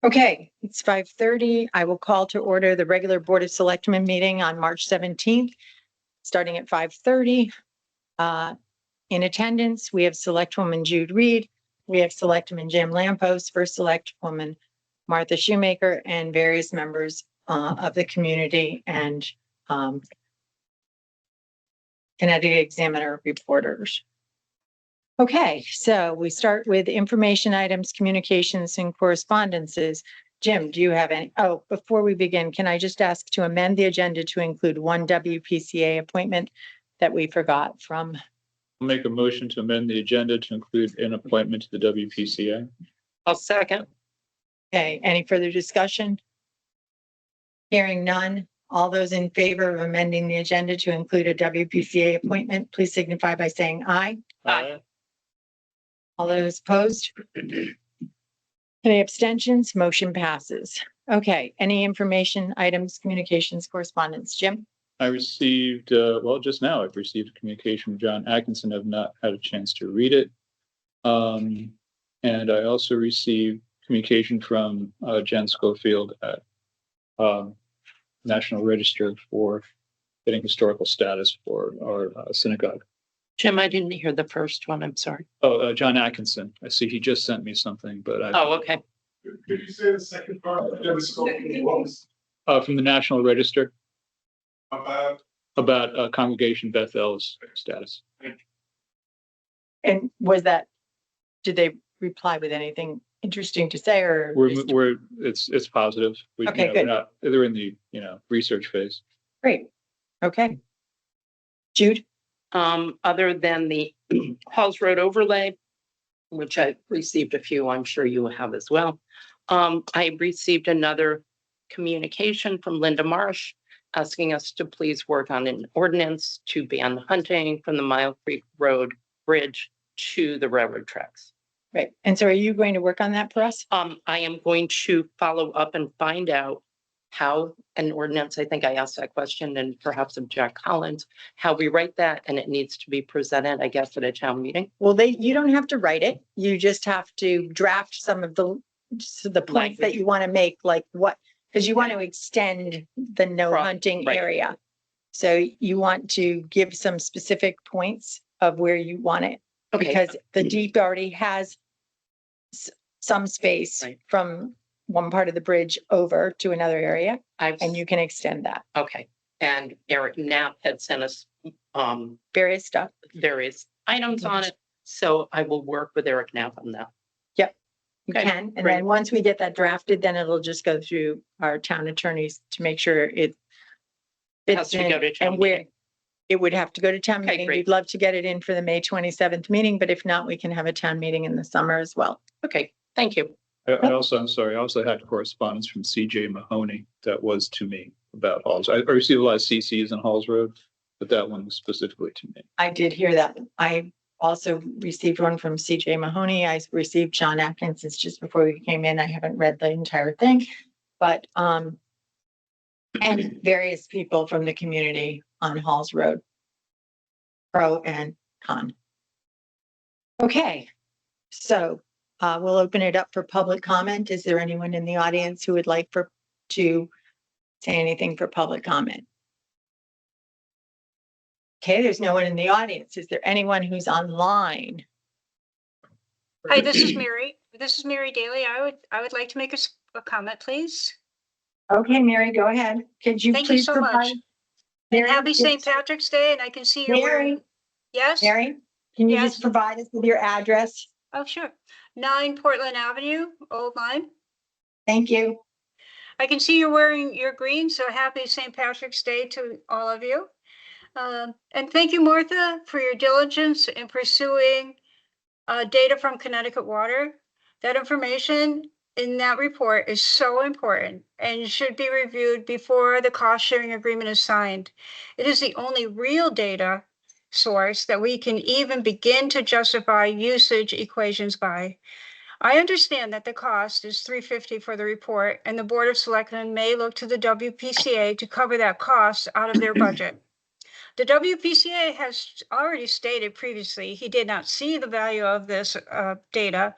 Okay, it's 5:30. I will call to order the regular Board of Selectmen meeting on March 17th, starting at 5:30. In attendance, we have Selectwoman Jude Reed, we have Selectman Jim Lampos, First Selectwoman Martha Shoemaker, and various members of the community and Connecticut Examiner reporters. Okay, so we start with information items, communications, and correspondences. Jim, do you have any? Oh, before we begin, can I just ask to amend the agenda to include one WPCA appointment that we forgot from? I'll make a motion to amend the agenda to include an appointment to the WPCA. I'll second. Okay, any further discussion? Hearing none. All those in favor of amending the agenda to include a WPCA appointment, please signify by saying aye. Aye. All those opposed? Any abstentions? Motion passes. Okay, any information, items, communications, correspondence? Jim? I received, well, just now I've received a communication from John Atkinson. I've not had a chance to read it. And I also received communication from Jen Schofield at National Register for getting historical status for our synagogue. Jim, I didn't hear the first one. I'm sorry. Oh, John Atkinson. I see he just sent me something, but Oh, okay. Could you say the second part? From the National Register About about Congregation Bethel's status. And was that, did they reply with anything interesting to say or? just- It's positive. Okay, good. They're in the, research phase. Great. Okay. Jude? Other than the Halls Road overlay, which I received a few, I'm sure you have as well. I received another communication from Linda Marsh asking us to please work on an ordinance to ban hunting from the Mile Creek Road Bridge to the railroad tracks. Right. And so are you going to work on that for us? I am going to follow up and find out how an ordinance, I think I asked that question and perhaps of Jack Collins, how we write that, and it needs to be presented, I guess, at a town meeting. Well, you don't have to write it. You just have to draft some of the points that you want to make, like what, because you want to extend the no hunting right. area. So you want to give some specific points of where you want it. Okay. Because the deep already has some space Right. from one part of the bridge over to another area, and you can extend that. Okay, and Eric Knapp had sent us Various stuff. various items on it, so I will work with Eric Knapp on that. You Okay, can, and great. then once we get that drafted, then it'll just go through our town attorneys to make sure it It has fits to go in to town and where meeting. it would have to go to town Okay, meeting. great. We'd love to get it in for the May 27th meeting, but if not, we can have a town meeting in the summer as well. Okay, thank you. I'm sorry, I also had correspondence from CJ Mahoney that was to me about Halls. I received a lot of CCs on Halls Road, but that one was specifically to me. I did hear that. I also received one from CJ Mahoney. I received John Atkinson's just before we came in. I haven't read the entire thing, but and various people from the community on Halls Road, pro and con. Okay, so we'll open it up for public comment. Is there anyone in the audience who would like to say anything for public comment? Okay, there's no one in the audience. Is there anyone who's online? Hi, this is Mary. This is Mary Daly. I would like to make a comment, please. Okay, Mary, go ahead. Could you Thank you please so provide? much. And Mary, happy St. yes. Patrick's Day, and I can see you're Mary, wearing. Yes? Mary, can you Yes. just provide us with your address? Oh, sure. 9 Portland Avenue, Old Lyme. Thank you. I can see you're wearing your green, so happy St. Patrick's Day to all of you. And thank you, Martha, for your diligence in pursuing data from Connecticut Water. That information in that report is so important and should be reviewed before the cost sharing agreement is signed. It is the only real data source that we can even begin to justify usage equations by. I understand that the cost is $350 for the report, and the Board of Selectmen may look to the WPCA to cover that cost out of their budget. The WPCA has already stated previously he did not see the value of this data,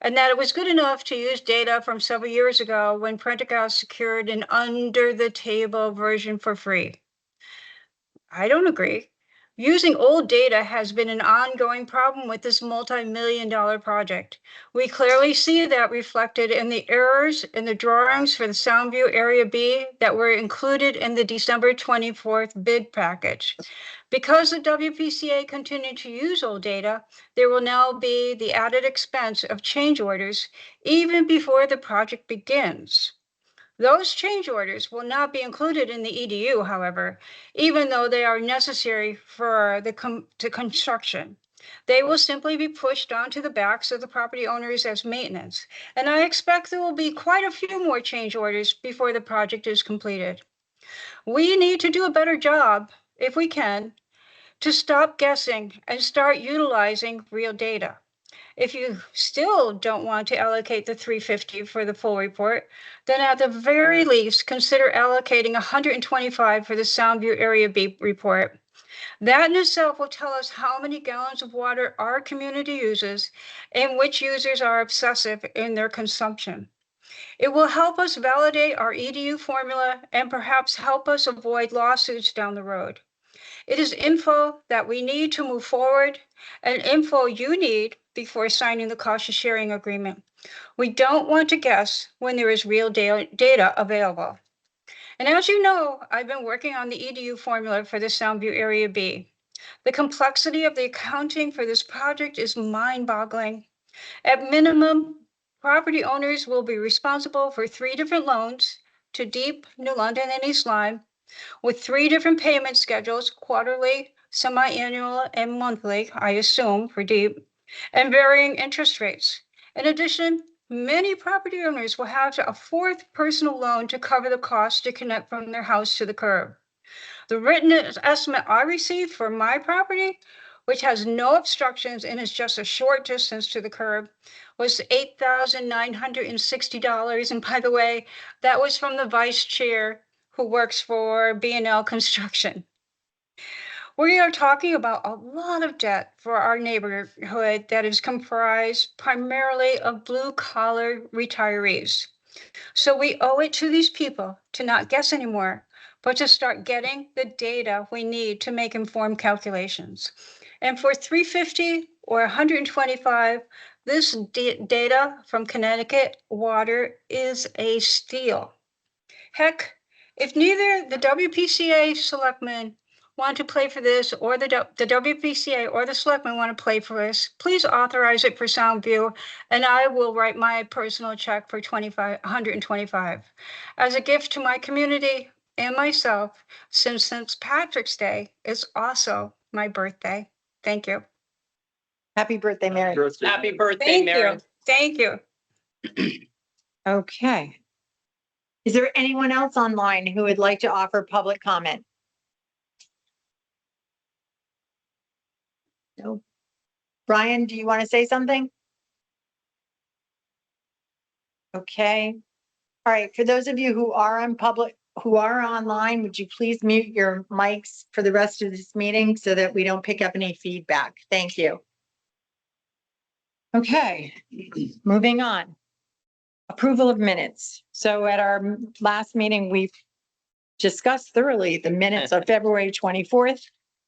and that it was good enough to use data from several years ago when Prendergast secured an under-the-table version for free. I don't agree. Using old data has been an ongoing problem with this multi-million-dollar project. We clearly see that reflected in the errors in the drawings for the Soundview Area B that were included in the December 24th bid package. Because the WPCA continued to use old data, there will now be the added expense of change orders even before the project begins. Those change orders will not be included in the EDU, however, even though they are necessary for the construction. They will simply be pushed onto the backs of the property owners as maintenance, and I expect there will be quite a few more change orders before the project is completed. We need to do a better job, if we can, to stop guessing and start utilizing real data. If you still don't want to allocate the $350 for the full report, then at the very least, consider allocating $125 for the Soundview Area B report. That in itself will tell us how many gallons of water our community uses and which users are excessive in their consumption. It will help us validate our EDU formula and perhaps help us avoid lawsuits down the road. It is info that we need to move forward and info you need before signing the cost sharing agreement. We don't want to guess when there is real data available. And as you know, I've been working on the EDU formula for the Soundview Area B. The complexity of the accounting for this project is mind-boggling. At minimum, property owners will be responsible for 3 different loans to Deep, New London, and East Lyme, with 3 different payment schedules, quarterly, semi-annual, and monthly, I assume, for Deep, and varying interest rates. In addition, many property owners will have a 4th personal loan to cover the cost to connect from their house to the curb. The written estimate I received for my property, which has no obstructions and is just a short distance to the curb, was $8,960. And by the way, that was from the vice chair who works for B&L Construction. We are talking about a lot of debt for our neighborhood that is comprised primarily of blue-collar retirees. So we owe it to these people to not guess anymore, but to start getting the data we need to make informed calculations. And for $350 or $125, this data from Connecticut Water is a steal. Heck, if neither the WPCA selectmen want to play for this, or the WPCA or the selectmen want to play for this, please authorize it for Soundview, and I will write my personal check for $125 as a gift to my community and myself, since St. Patrick's Day is also my birthday. Thank you. Happy birthday, Mary. Happy birthday, Mary. Thank you. Okay. Is there anyone else online who would like to offer public comment? No. Brian, do you want to say something? Okay. All right. For those of you who are online, would you please mute your mics for the rest of this meeting so that we don't pick up any feedback? Thank you. Okay, moving on. Approval of minutes. So at our last meeting, we discussed thoroughly the minutes of February 24th,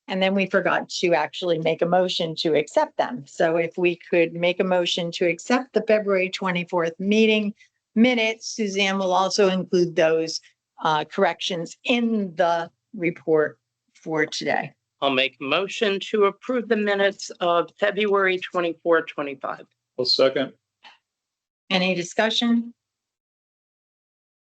and then we forgot to actually make a motion to accept them. So if we could make a motion to accept the February 24th meeting minutes, Suzanne will also include those corrections in the report for today. I'll make a motion to approve the minutes of February 24, 25. Well, second. Any discussion?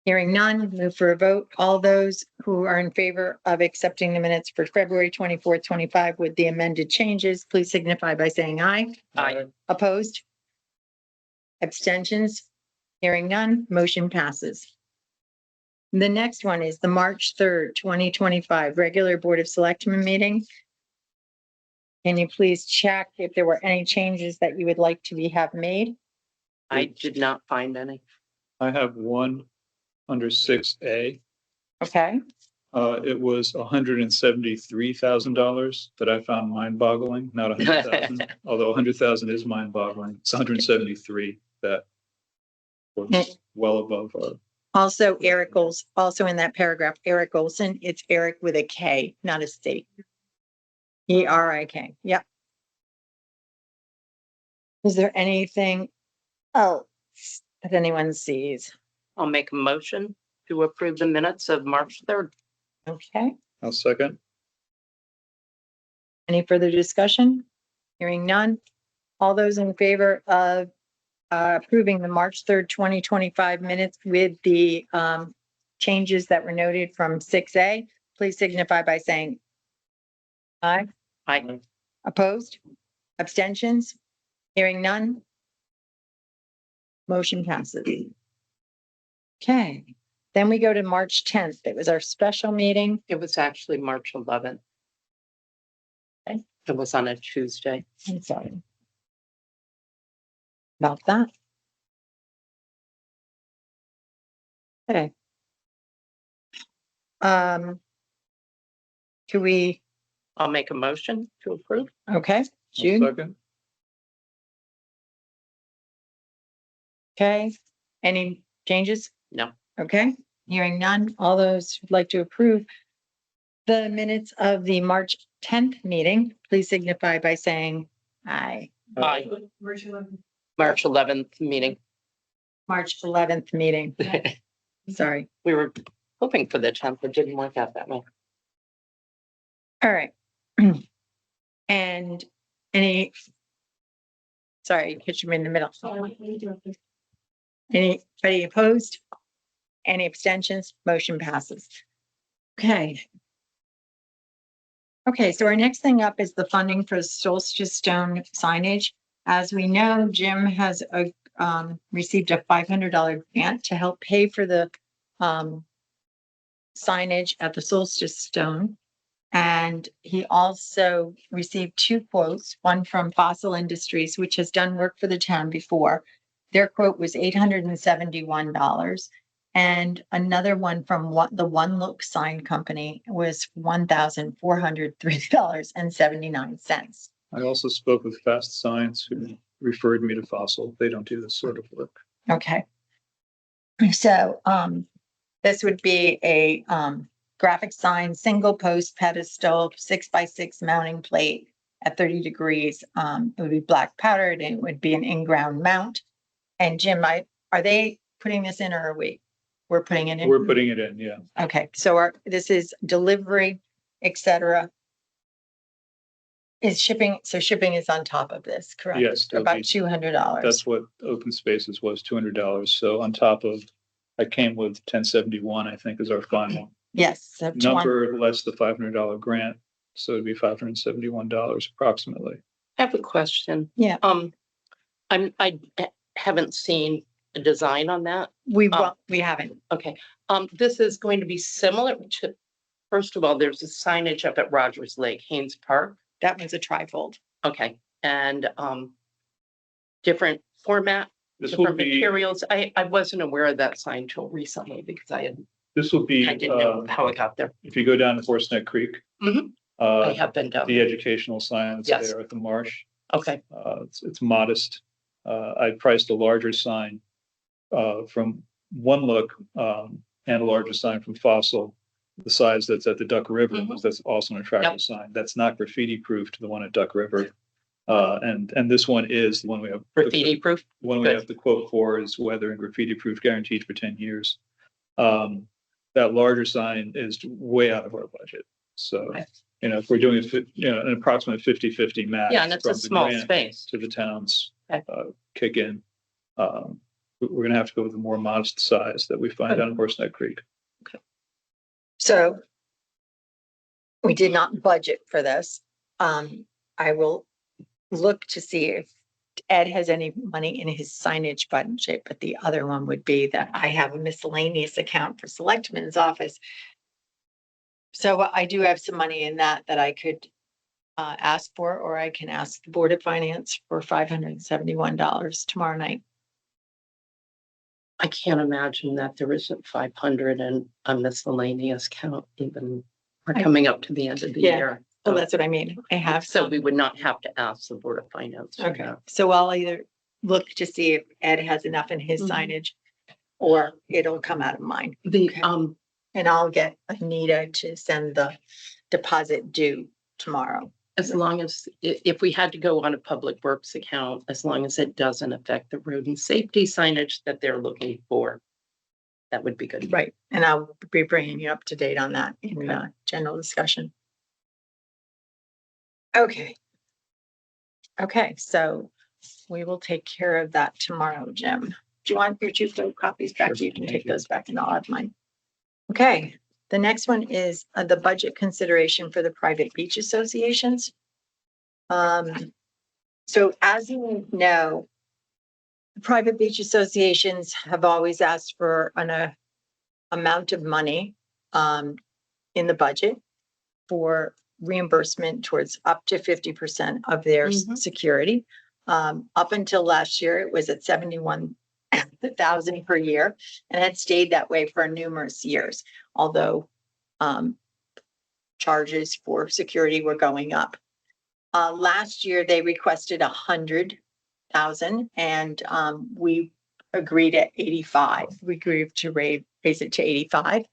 Hearing none, move for a vote. All those who are in favor of accepting the minutes for February 24th, 25 with the amended changes, please signify by saying aye. Aye. Opposed? Abstentions? Hearing none, motion passes. The next one is the March 3rd, 2025 regular Board of Selectmen meeting. Can you please check if there were any changes that you would like to have made? I did not find any. I have one under 6A. Okay, It was $173,000 that I found mind-boggling, not 100,000. Although 100,000 is mind-boggling. It's 173 that was well above our. Also, also in that paragraph, Eric Olson, it's Eric with a K, not a C. ERIK, yep. Is there anything else that anyone sees? I'll make a motion to approve the minutes of March 3rd. Okay, I'll second. any further discussion? Hearing none. All those in favor of approving the March 3rd, 2025 minutes with the changes that were noted from 6A, please signify by saying aye. Aye. Opposed? Abstentions? Hearing none? Motion passes. Okay, then we go to March 10th. It was our special meeting. It was actually March 11th. Okay. It was on a Tuesday. I'm sorry about that. Okay. Do we, I'll make a motion to approve. okay, I'll Jude, second. okay, any changes? No. Okay, hearing none. All those who'd like to approve the minutes of the March 10th meeting, please signify by saying aye. Aye. March 11th meeting. March 11th meeting, sorry. We were hoping for the 10th, but didn't work out that way. All right. And sorry, catch me in the middle. Anybody opposed? Any abstentions? Motion passes. Okay. Okay, so our next thing up is the funding for Solstice Stone signage. As we know, Jim has received a $500 grant to help pay for the signage at the Solstice Stone. And he also received 2 quotes, one from Fossil Industries, which has done work for the town before. Their quote was $871. And another one from the One Look Sign Company was $1,403.79. I also spoke with Fast Signs, who referred me to Fossil. They don't do this sort of work. Okay. So this would be a graphic sign, single post pedestal, 6x6 mounting plate at 30 degrees. It would be black powdered and it would be an in-ground mount. And Jim, are they putting this in or are we? We're putting it in? We're putting it in, yeah. Okay, so this is delivery, et cetera. Is shipping, so shipping is on top of this, correct? Yes, there'll About be- $200. That's what Open Spaces was, $200. So on top of, I came with 1071, I think is our final Yes. So number, less the $500 grant. So it'd be $571 approximately. I have a question. Yeah. I haven't seen a design on that. We haven't. Okay. This is going to be similar to, first of all, there's a signage up at Rogers Lake, Haynes Park. That one's a trifold. Okay. And, different format, This will different be, materials. I wasn't aware of that sign till recently because I didn't know how it got there. if you go down to Horse Neck Creek. Mhm. I Uh, have been down the there. educational sign that's Yes. there at the marsh. Okay. It's modest. I priced a larger sign from One Look and a larger sign from Fossil. The size that's at the Duck River, Mhm. that's also an attractive Yep. sign. That's not graffiti proof to the one at Duck River. And this one is the one we have. Graffiti proof. The one we Good. have the quote for is weather and graffiti proof guaranteed for 10 years. That larger sign is way out of our budget. So, Okay. if we're doing an approximate 50-50 match. Yeah, and it's a from the small grant space. to the town's Okay. kick in. We're gonna have to go with a more modest size that we find Good. on Horse Neck Creek. So we did not budget for this. I will look to see if Ed has any money in his signage budget, but the other one would be that I have a miscellaneous account for Selectmen's office. So I do have some money in that I could ask for, or I can ask the Board of Finance for $571 tomorrow night. I can't imagine that there isn't 500 and a miscellaneous count even. We're coming up to the end of the Yeah. year. Well, that's what I mean. I have So some. we would not have to ask the Board of Finance. for Okay, that. so I'll either look to see if Ed has enough in his Mhm. signage or it'll come out of mine. The, Okay. And I'll get Anita to send the deposit due tomorrow. as long as, if we had to go on a public works account, as long as it doesn't affect the road and safety signage that they're looking for, that would be good. Right, and I'll be bringing you up to date on that in Okay. general discussion. Okay. Okay, so we will take care of that tomorrow, Jim. Do you want your two photocopies back? Sure, You can thank take you. those back and I'll have mine. Okay, the next one is the budget consideration for the private beach associations. So as you know, the private beach associations have always asked for an amount of money in the budget for reimbursement towards up to 50% of their Mhm. security. Up until last year, it was at 71,000 per year and had stayed that way for numerous years, although charges for security were going up. Last year, they requested 100,000 and we agreed at 85. We agreed to raise it to 85.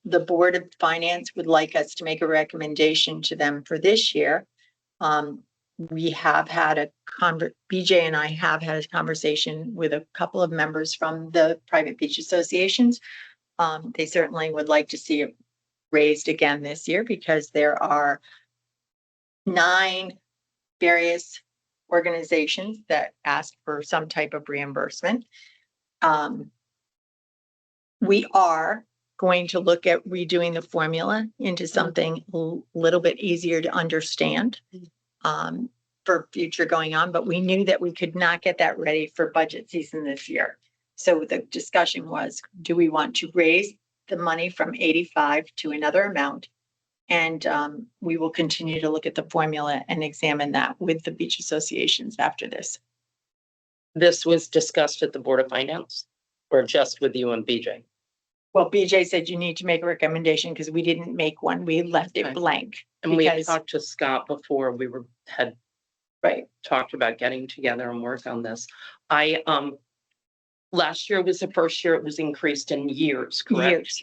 The Board of Finance would like us to make a recommendation to them for this year. We have had BJ and I have had a conversation with a couple of members from the private beach associations. They certainly would like to see it raised again this year because there are 9 various organizations that ask for some type of reimbursement. We are going to look at redoing the formula into something a little bit easier to understand for future going on, but we knew that we could not get that ready for budget season this year. So the discussion was, do we want to raise the money from 85 to another amount? And we will continue to look at the formula and examine that with the beach associations after this. This was discussed at the Board of Finance or just with you and BJ? Well, BJ said you need to make a recommendation because we didn't make one. We left it Okay. blank. And we had Because- talked to Scott before had Right. talked about getting together and work on this. Last year was the first year it was increased in years, correct? Years.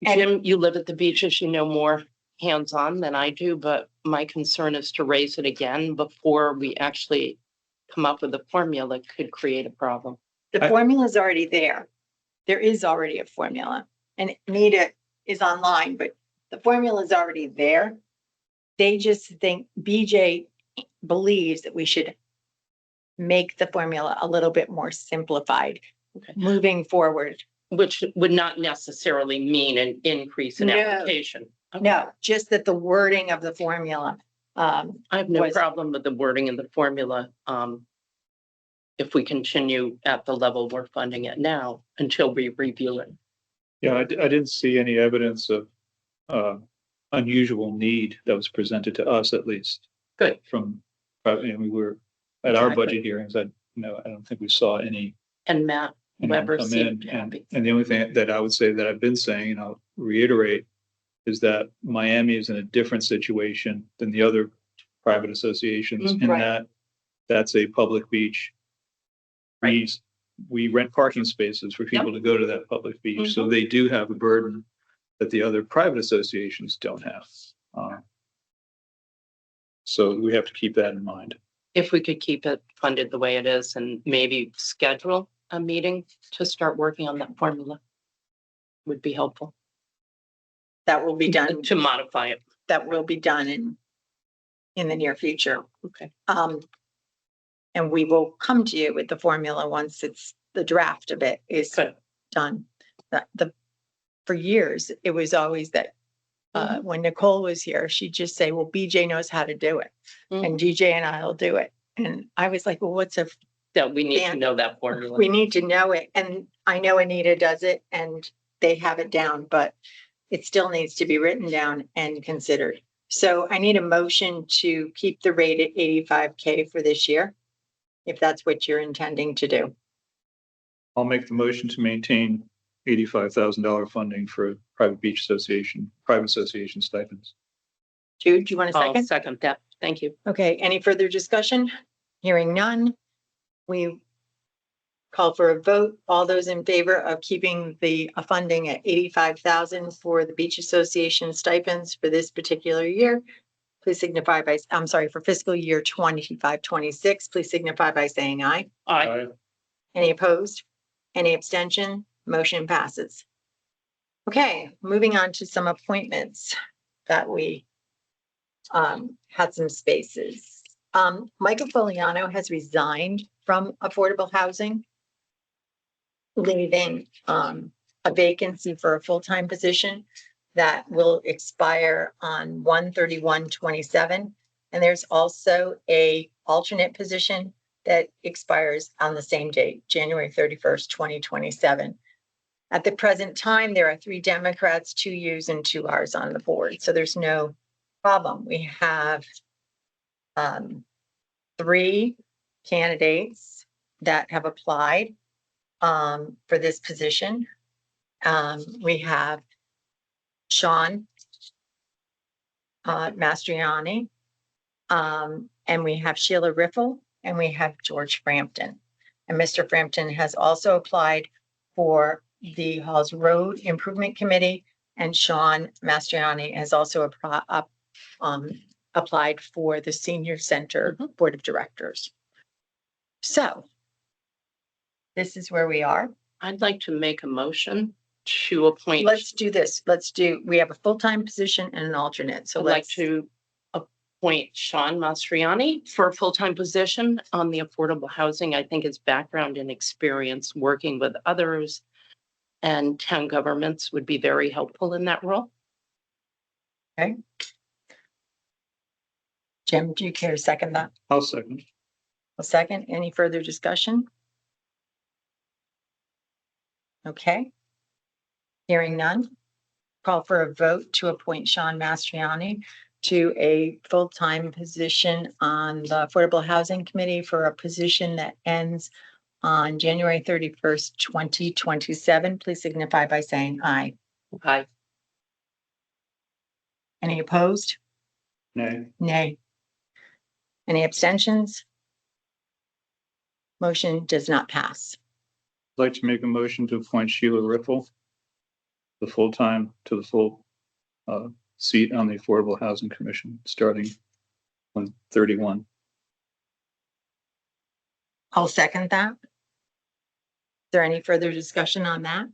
And- Jim, you live at the beaches, you know more hands-on than I do, but my concern is to raise it again before we actually come up with a formula could create a problem. The formula is already there. There is already a formula and Anita is online, but the formula is already there. They just think BJ believes that we should make the formula a little bit more simplified Okay. moving forward. Which would not necessarily mean an increase in No. application. Okay. No, just that the wording of the formula. I have no was- problem with the wording and the formula. If we continue at the level we're funding it now until we review it. Yeah, I didn't see any evidence of unusual need that was presented to us, at least. Good. From, we were at our Exactly. budget hearings, I don't think we saw any. And Matt anyone Weber come seemed in. happy. And the only thing that I would say that I've been saying, and I'll reiterate, is that Miami is in a different situation than the other private associations in Right. that that's a public beach. We rent parking spaces for people to go to that public beach, so they do have a burden that the other private associations don't have. So we have to keep that in mind. If we could keep it funded the way it is and maybe schedule a meeting to start working on that formula would be helpful. That will be done. To modify it. That will be done in the near future. Okay. And we will come to you with the formula once the draft of it is Good. done. For years, it was always that when Nicole was here, she'd just say, well, BJ knows how to do it and DJ and I'll do it. And I was like, well, That we need to Dan, know that formula. we need to know it. And I know Anita does it and they have it down, but it still needs to be written down and considered. So I need a motion to keep the rate at 85K for this year, if that's what you're intending to do. I'll make the motion to maintain $85,000 funding for private association stipends. Jude, do you want a I'll second? second that. Thank you. Okay, any further discussion? Hearing none. We call for a vote. All those in favor of keeping the funding at 85,000 for the Beach Association stipends for this particular year, please signify by, I'm sorry, for fiscal year 25-26, please signify by saying aye. Aye. Any opposed? Any abstention? Motion passes. Okay, moving on to some appointments that we had some spaces. Michael Foliano has resigned from affordable housing, leaving a vacancy for a full-time position that will expire on 1/31/27. And there's also a alternate position that expires on the same date, January 31st, 2027. At the present time, there are 3 Democrats, 2 U's and 2 R's on the board. So there's no problem. We have 3 candidates that have applied for this position. We have Sean Mastriani, and we have Sheila Riffle, and we have George Frampton. And Mr. Frampton has also applied for the Halls Road Improvement Committee, and Sean Mastriani has also applied for the Senior Center Board of Directors. So this is where we are. I'd like to make a motion to appoint. Let's do this. We have a full-time position and an alternate. So I'd like let's, to appoint Sean Mastriani for a full-time position on the affordable housing. I think his background and experience working with others and town governments would be very helpful in that role. Jim, do you care to second that? I'll second. A second. Any further discussion? Okay. Hearing none. Call for a vote to appoint Sean Mastriani to a full-time position on the Affordable Housing Committee for a position that ends on January 31st, 2027. Please signify by saying aye. Aye. Any opposed? Nay. Nay. Any abstentions? Motion does not pass. I'd like to make a motion to appoint Sheila Riffle, the full-time to the full seat on the Affordable Housing Commission, starting on 31. I'll second that. Is there any further discussion on that?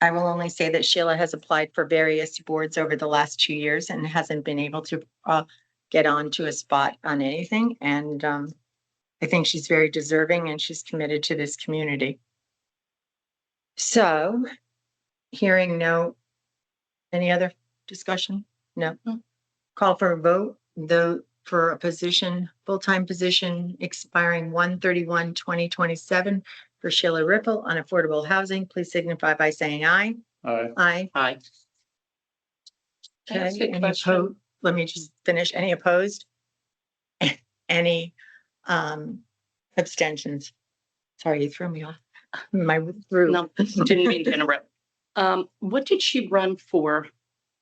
I will only say that Sheila has applied for various boards over the last 2 years and hasn't been able to get on to a spot on anything. And I think she's very deserving and she's committed to this community. So hearing any other discussion? No. Call for a vote, for a position, full-time position expiring 1/31/2027 for Sheila Ripple on affordable housing. Please signify by saying aye. Aye. Aye. Aye. Can I ask Okay, a any question? opposed? Let me just finish. Any opposed? Any abstentions? Sorry, you threw me off. My group. No, didn't mean to interrupt. What did she run for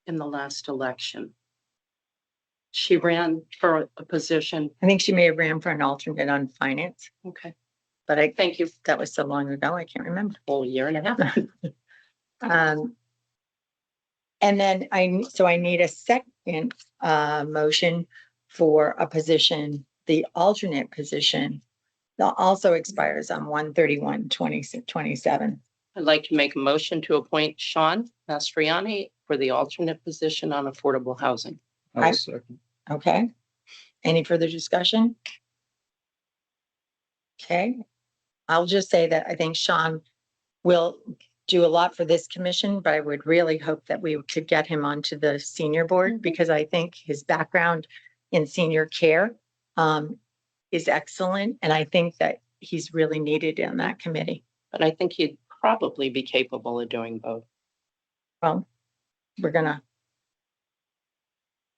in the last election? She ran for a position. I think she may have ran for an alternate on finance, Okay, but thank you. that was so long ago, I can't remember. Whole year and a half. And then I need a second motion for a position, the alternate position that also expires on 1/31/2027. I'd like to make a motion to appoint Sean Mastriani for the alternate position on affordable housing. I'll second. Okay. Any further discussion? Okay. I'll just say that I think Sean will do a lot for this commission, but I would really hope that we could get him onto the senior board because I think his background in senior care is excellent. And I think that he's really needed in that committee. But I think he'd probably be capable of doing both. Well,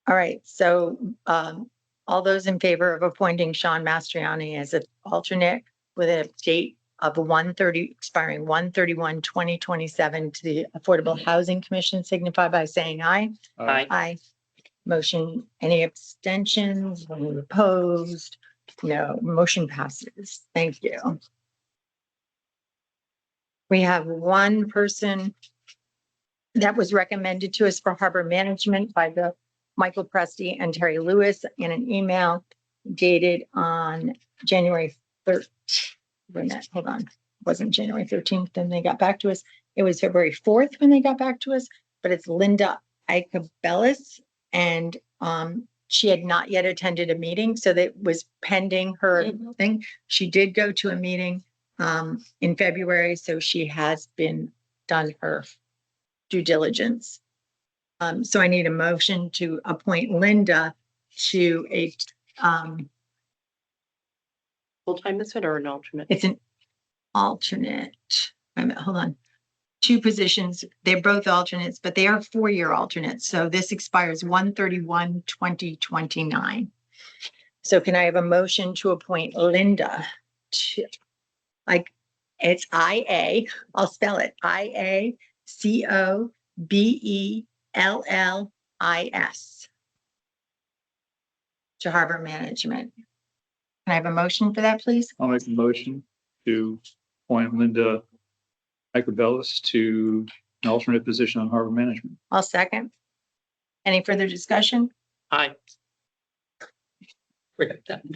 all right. So all those in favor of appointing Sean Mastriani as an alternate with a date of 1/30, expiring 1/31/2027 to the Affordable Housing Commission, signify by saying aye. Aye. Aye. Motion, any abstentions, any opposed? No, motion passes. Thank you. We have one person that was recommended to us for harbor management by the Michael Presti and Terry Lewis in an email dated on January 3rd. Wait a minute, hold on. It wasn't January 13th, then they got back to us. It was February 4th when they got back to us, but it's Linda Icabellis. And she had not yet attended a meeting, so that was pending her Mhm. thing. She did go to a meeting in February, so she has been done her due diligence. So I need a motion to appoint Linda to a Full-time is it or an alternate? it's an alternate. Wait a minute, hold on. Two positions, they're both alternates, but they are 4-year alternates. So this expires 1/31/2029. So can I have a motion to appoint Linda to, like, it's I'll spell it, IACOBELLIS to harbor management. Can I have a motion for that, please? I'll make a motion to appoint Linda Icabellis to an alternate position on harbor management. I'll second. Any further discussion? Aye.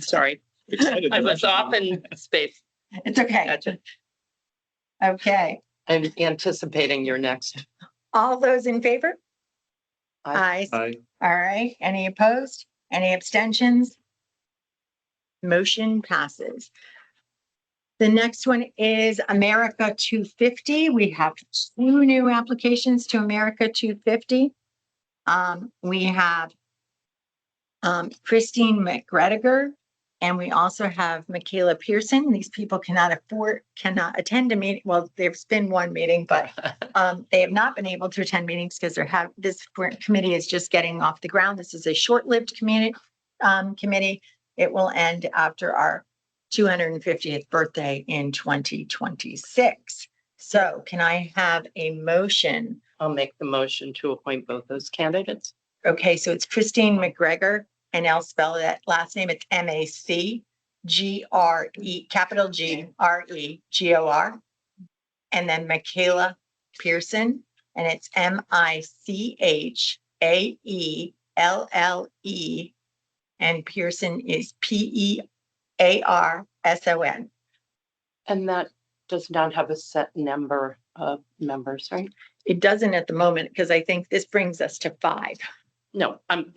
Sorry, Excited. I was off in space. It's okay. Gotcha. Okay. I'm anticipating your next. All those in favor? Aye. Aye. Aye. All right. Any opposed? Any abstentions? Motion passes. The next one is America 250. We have 2 new applications to America 250. We have Christine McGrediger, and we also have Michaela Pearson. These people cannot attend a meeting. Well, there's been one meeting, but they have not been able to attend meetings because this committee is just getting off the ground. This is a short-lived committee. It will end after our 250th birthday in 2026. So can I have a motion? I'll make the motion to appoint both those candidates. Okay, so it's Christine McGregor, and I'll spell that last name. It's MacGre, capital GREGOR. And then Michaela Pearson, and it's MICHAELLE, and Pearson is PEARSON. And that does not have a set number of members, right? It doesn't at the moment, because I think this brings us to 5, No, I'm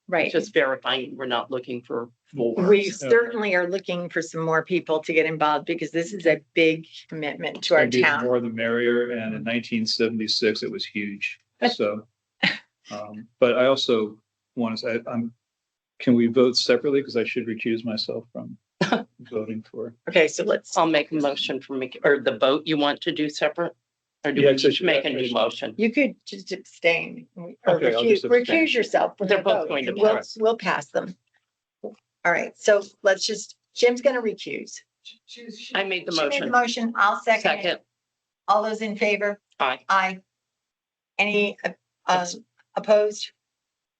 right? just verifying we're not looking for 4. We certainly are looking for some more people to get involved, because this is a big commitment to our It'd be town. More the merrier, and in 1976, it was huge, so. But I also want to say, can we vote separately? Because I should recuse myself from voting for. Okay, so let's, I'll make a motion for or the vote you want to do separate? Or do Yeah, we so just make a new motion? you could just abstain or Okay, I'll just abstain. recuse yourself. from They're the both vote. going to We'll- We'll pass them. All right, so Jim's gonna recuse. I made the She made the motion. motion, I'll second it. Second, All those in favor? aye. Aye. Any opposed?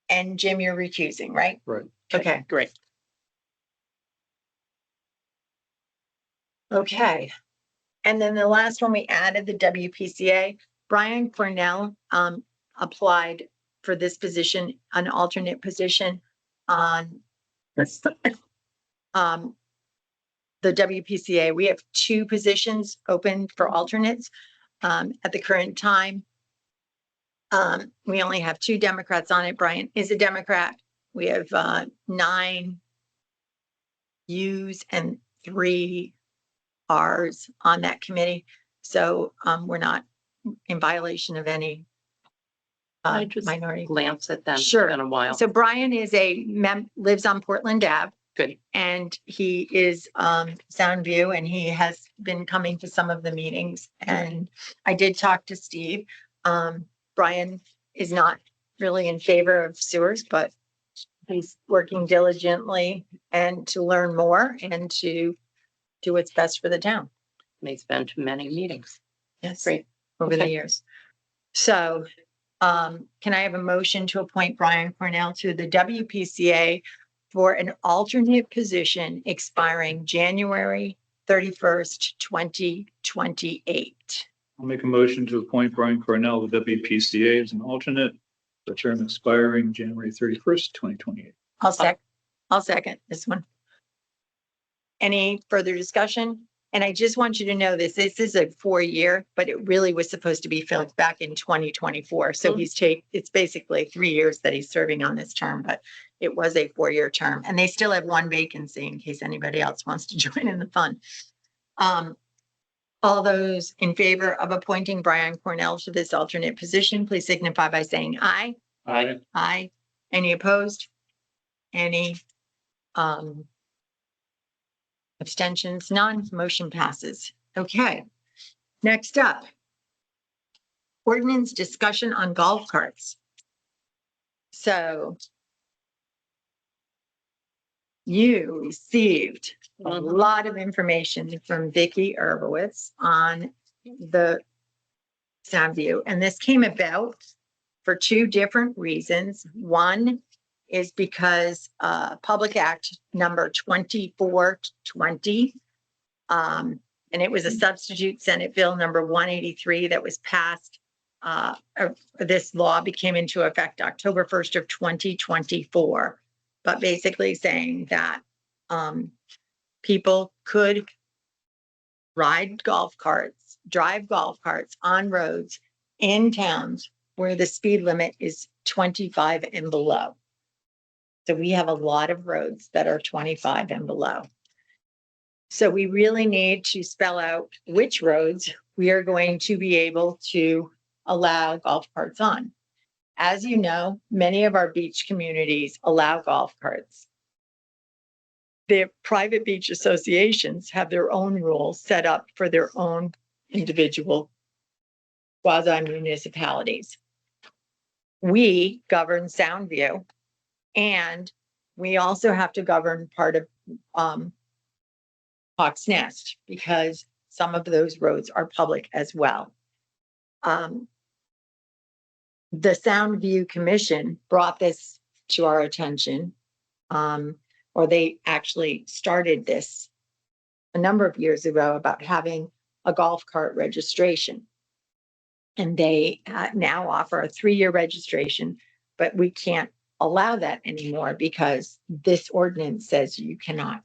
And Jim, you're recusing, right? Right. Okay, Great. okay. And then the last one, we added the WPCA. Brian Cornell applied for this position, an alternate position on the WPCA. We have 2 positions open for alternates at the current time. We only have 2 Democrats on it. Brian is a Democrat. We have 9 U's and 3 R's on that committee. So we're not in violation of any I just minority. glance at them. Sure. It's been a while. So Brian is lives on Portland Ave. Good. And he is Soundview, and he has been coming to some of the meetings. And I did talk to Steve. Brian is not really in favor of sewers, but he's working diligently and to learn more and to do what's best for the town. He's been to many meetings. Yes. Great. Over the Okay. years. So, can I have a motion to appoint Brian Cornell to the WPCA for an alternate position expiring January 31st, 2028? I'll make a motion to appoint Brian Cornell to WPCA as an alternate, the term expiring January 31st, 2028. I'll second this one. Any further discussion? And I just want you to know this is a 4-year, but it really was supposed to be filled back in 2024. So it's basically 3 years that he's serving on this term, but it was a 4-year term and they still have 1 vacancy in case anybody else wants to join in the fun. All those in favor of appointing Brian Cornell to this alternate position, please signify by saying aye. Aye. Aye. Any opposed? Any, abstentions? None. Motion passes. Okay. Next up. Ordinance discussion on golf carts. So you received a Mhm. lot of information from Vicky Urbowitz on the Soundview, and this came about for 2 different reasons. One is because Public Act number 2420, and it was a substitute Senate Bill number 183 that was passed. This law became into effect October 1st of 2024, but basically saying that people could ride golf carts, drive golf carts on roads in towns where the speed limit is 25 and below. So we have a lot of roads that are 25 and below. So we really need to spell out which roads we are going to be able to allow golf carts on. As you know, many of our beach communities allow golf carts. The private beach associations have their own rules set up for their own individual quasi municipalities. We govern Soundview, and we also have to govern part of Hawks Nest because some of those roads are public as well. The Soundview Commission brought this to our attention, or they actually started this a number of years ago about having a golf cart registration. And they now offer a 3-year registration, but we can't allow that anymore because this ordinance says you cannot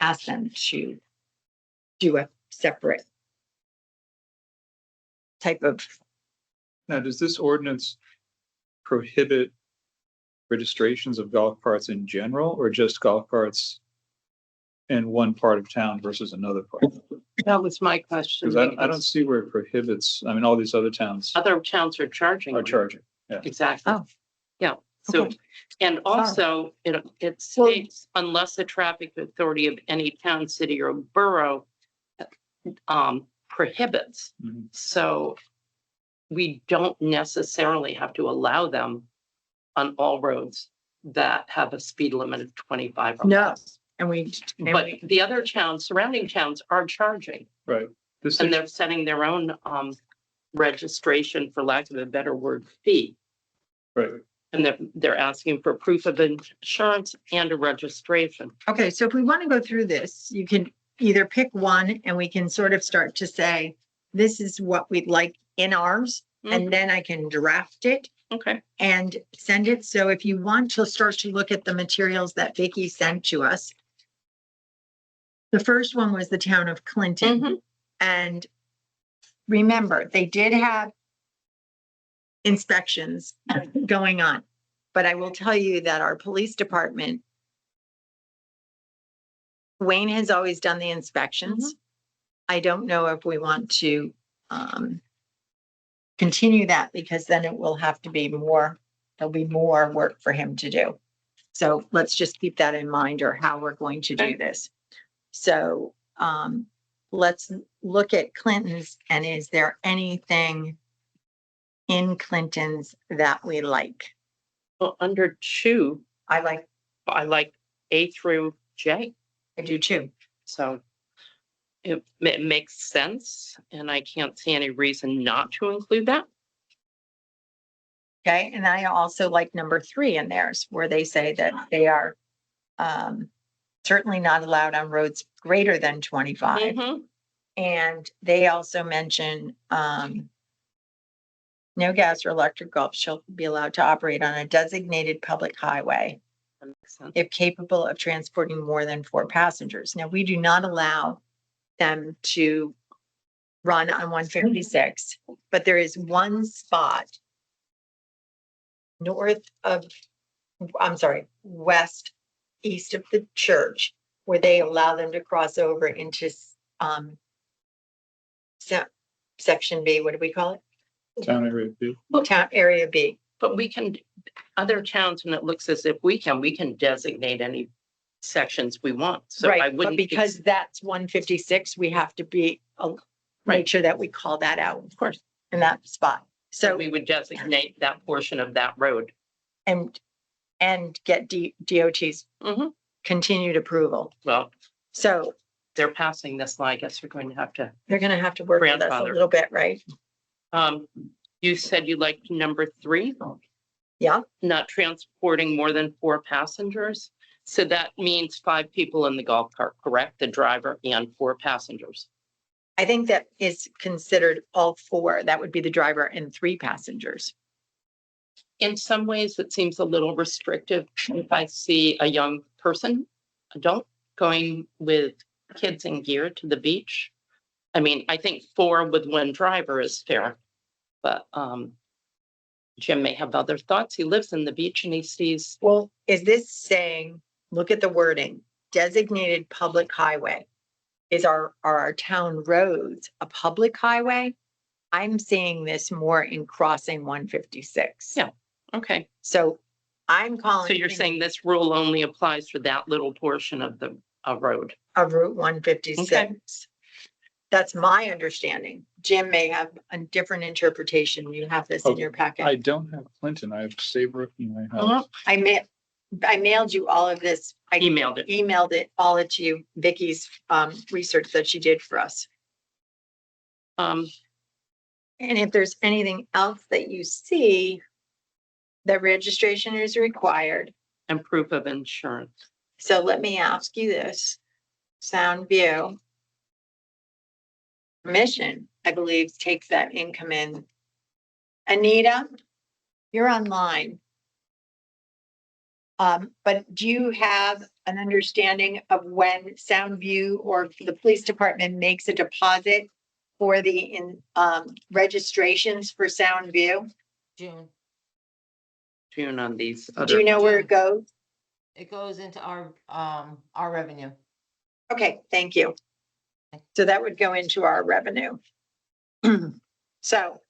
ask them to do a separate type of. Now, does this ordinance prohibit registrations of golf carts in general or just golf carts in one part of town versus another part? That was my question. Because I don't see where it prohibits, I mean, all these other towns Other towns are charging. are charging. Exactly. Oh. Yeah. So, Okay. and also it states unless the traffic authority of any town, city or borough prohibits. Mhm. So we don't necessarily have to allow them on all roads that have a speed limit of 25 or No. less. And we, But the other towns, surrounding towns are charging, Right. This and is, they're setting their own registration, for lack of a better word, fee. right. And they're asking for proof of insurance and a registration. okay, so if we want to go through this, you can either pick one and we can sort of start to say, this is what we'd like in ours, and then I can draft it Okay. and send it. So if you want to start to look at the materials that Vicky sent to us. The first one was the town of Clinton. Mhm. And remember, they did have inspections going on. But I will tell you that our police department, Wayne has always done the inspections. I don't know if we want to continue that because then it will have to be more, there'll be more work for him to do. So let's just keep that in mind or how we're going to do Okay. this. So let's look at Clinton's, and is there anything in Clinton's that we like? Well, under 2, I like, I like A through J. I do too. So it makes sense, and I can't see any reason not to include that. Okay, and I also like number 3 in theirs, where they say that they are certainly not allowed on roads greater than 25. Mhm. And they also mention no gas or electric golf shall be allowed to operate on a designated public highway That makes sense. if capable of transporting more than 4 passengers. Now, we do not allow them to run on 156, but there is one spot west, east of the church, where they allow them to cross over into section B, what do we call it? Town area B. Town area B. But we can, other towns, and it looks as if we can designate any sections we want. So I Right, but wouldn't. because that's 156, we have to be, make Right. sure that we call that out Of course, in that spot. so So, we would designate that portion of that road. and get DOT's Mhm. continued approval. Well, So they're passing this law. I guess we're going to have to. they're gonna have to work with us a Grandfather. little bit, right? You said you liked number 3? Yeah. Not transporting more than 4 passengers. So that means 5 people in the golf cart, correct? The driver and 4 passengers. I think that is considered all 4. That would be the driver and 3 passengers. In some ways, it seems a little restrictive if I see a young person, adult, going with kids in gear to the beach. I mean, I think 4 with 1 driver is fair, but Jim may have other thoughts. He lives in the beach and he sees, Well, is this saying, look at the wording, designated public highway? Are our town roads a public highway? I'm seeing this more in crossing 156. Yeah. okay. So I'm calling. So you're saying this rule only applies for that little portion of the road? Of Route 156. That's my understanding. Jim may have a different interpretation. You have this in your I packet. don't have Clinton. I have Saybrook and I have. I mailed you all of this. I Emailed it. emailed it all to you, Vicky's research that she did for us. Um, And if there's anything else that you see, that registration is required. and proof of insurance. So let me ask you this. Sound View Mission, I believe, takes that income in. Anita, you're online. But do you have an understanding of when Soundview or the police department makes a deposit for the registrations for Soundview? June. June on these Do you other, know where it goes? It goes into our revenue. Okay, thank you. So that would go into our revenue. So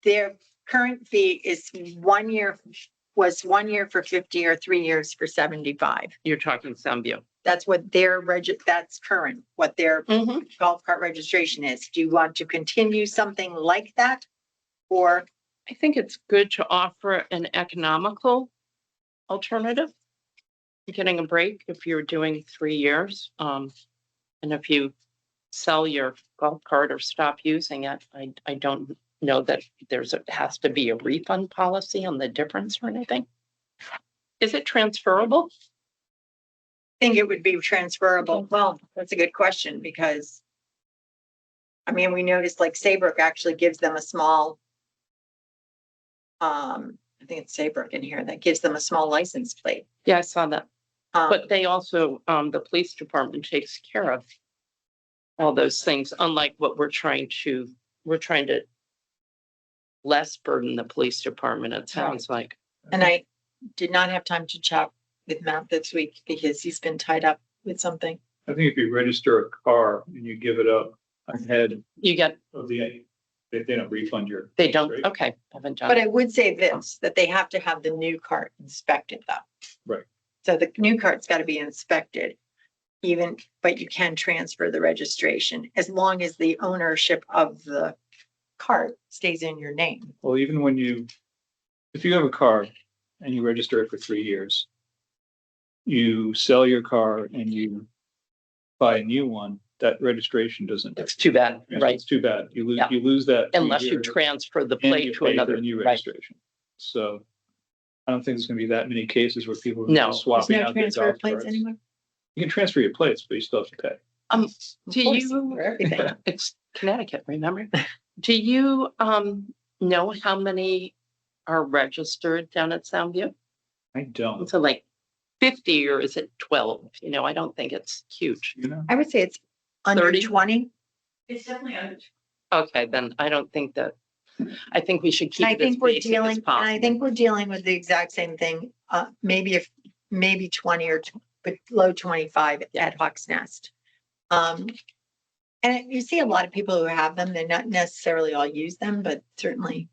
their current fee is 1 year, was 1 year for 50 or 3 years for 75. you're talking Sunview. That's what that's current, what their golf cart registration is. Do you want to continue something like that? Or, I think it's good to offer an economical alternative. Getting a break if you're doing 3 years. And if you sell your golf cart or stop using it, I don't know that has to be a refund policy on the difference or anything. Is it transferable? I think it would be transferable. Well, that's a good question because I mean, we noticed like Saybrook actually gives them a small, I think it's Saybrook in here that gives them a small license plate. Yeah, I saw that. Um, But they also, the police department takes care of all those things, unlike what we're trying to less burden the police department, it sounds like. And I did not have time to chat with Matt this week because he's been tied up with something. I think if you register a car and you give it up ahead You get, of they don't refund your. they don't, Right. okay, haven't done But it. I would say this, that they have to have the new cart inspected though. Right. So the new cart's got to be inspected but you can transfer the registration as long as the ownership of the cart stays in your name. Well, even if you have a car and you register it for 3 years, you sell your car and you buy a new one, that registration doesn't. It's too bad, right? It's too bad. You Yeah. lose that. 2 Unless you years, transfer the and plate you to pay for another, the new right? registration. So I don't think there's gonna be that many cases where people are No. just There's swapping no out their transfer golf of plates carts. anymore? You can transfer your plates, but you still have to pay. Do Of course, you, for everything. it's Connecticut, remember? Do you, know how many are registered down at Soundview? I don't, So like 50 or is it 12? You know, I don't think it's huge. you know? I would say it's under 30? 20. It's definitely under. Okay, then I don't think that, I think we should keep I it as think we're basic dealing, as and I possible. think we're dealing with the exact same thing. Maybe 20 but low 25 Yeah. at Hawk's Nest. And you see a lot of people who have them. They're not necessarily all use them, but certainly.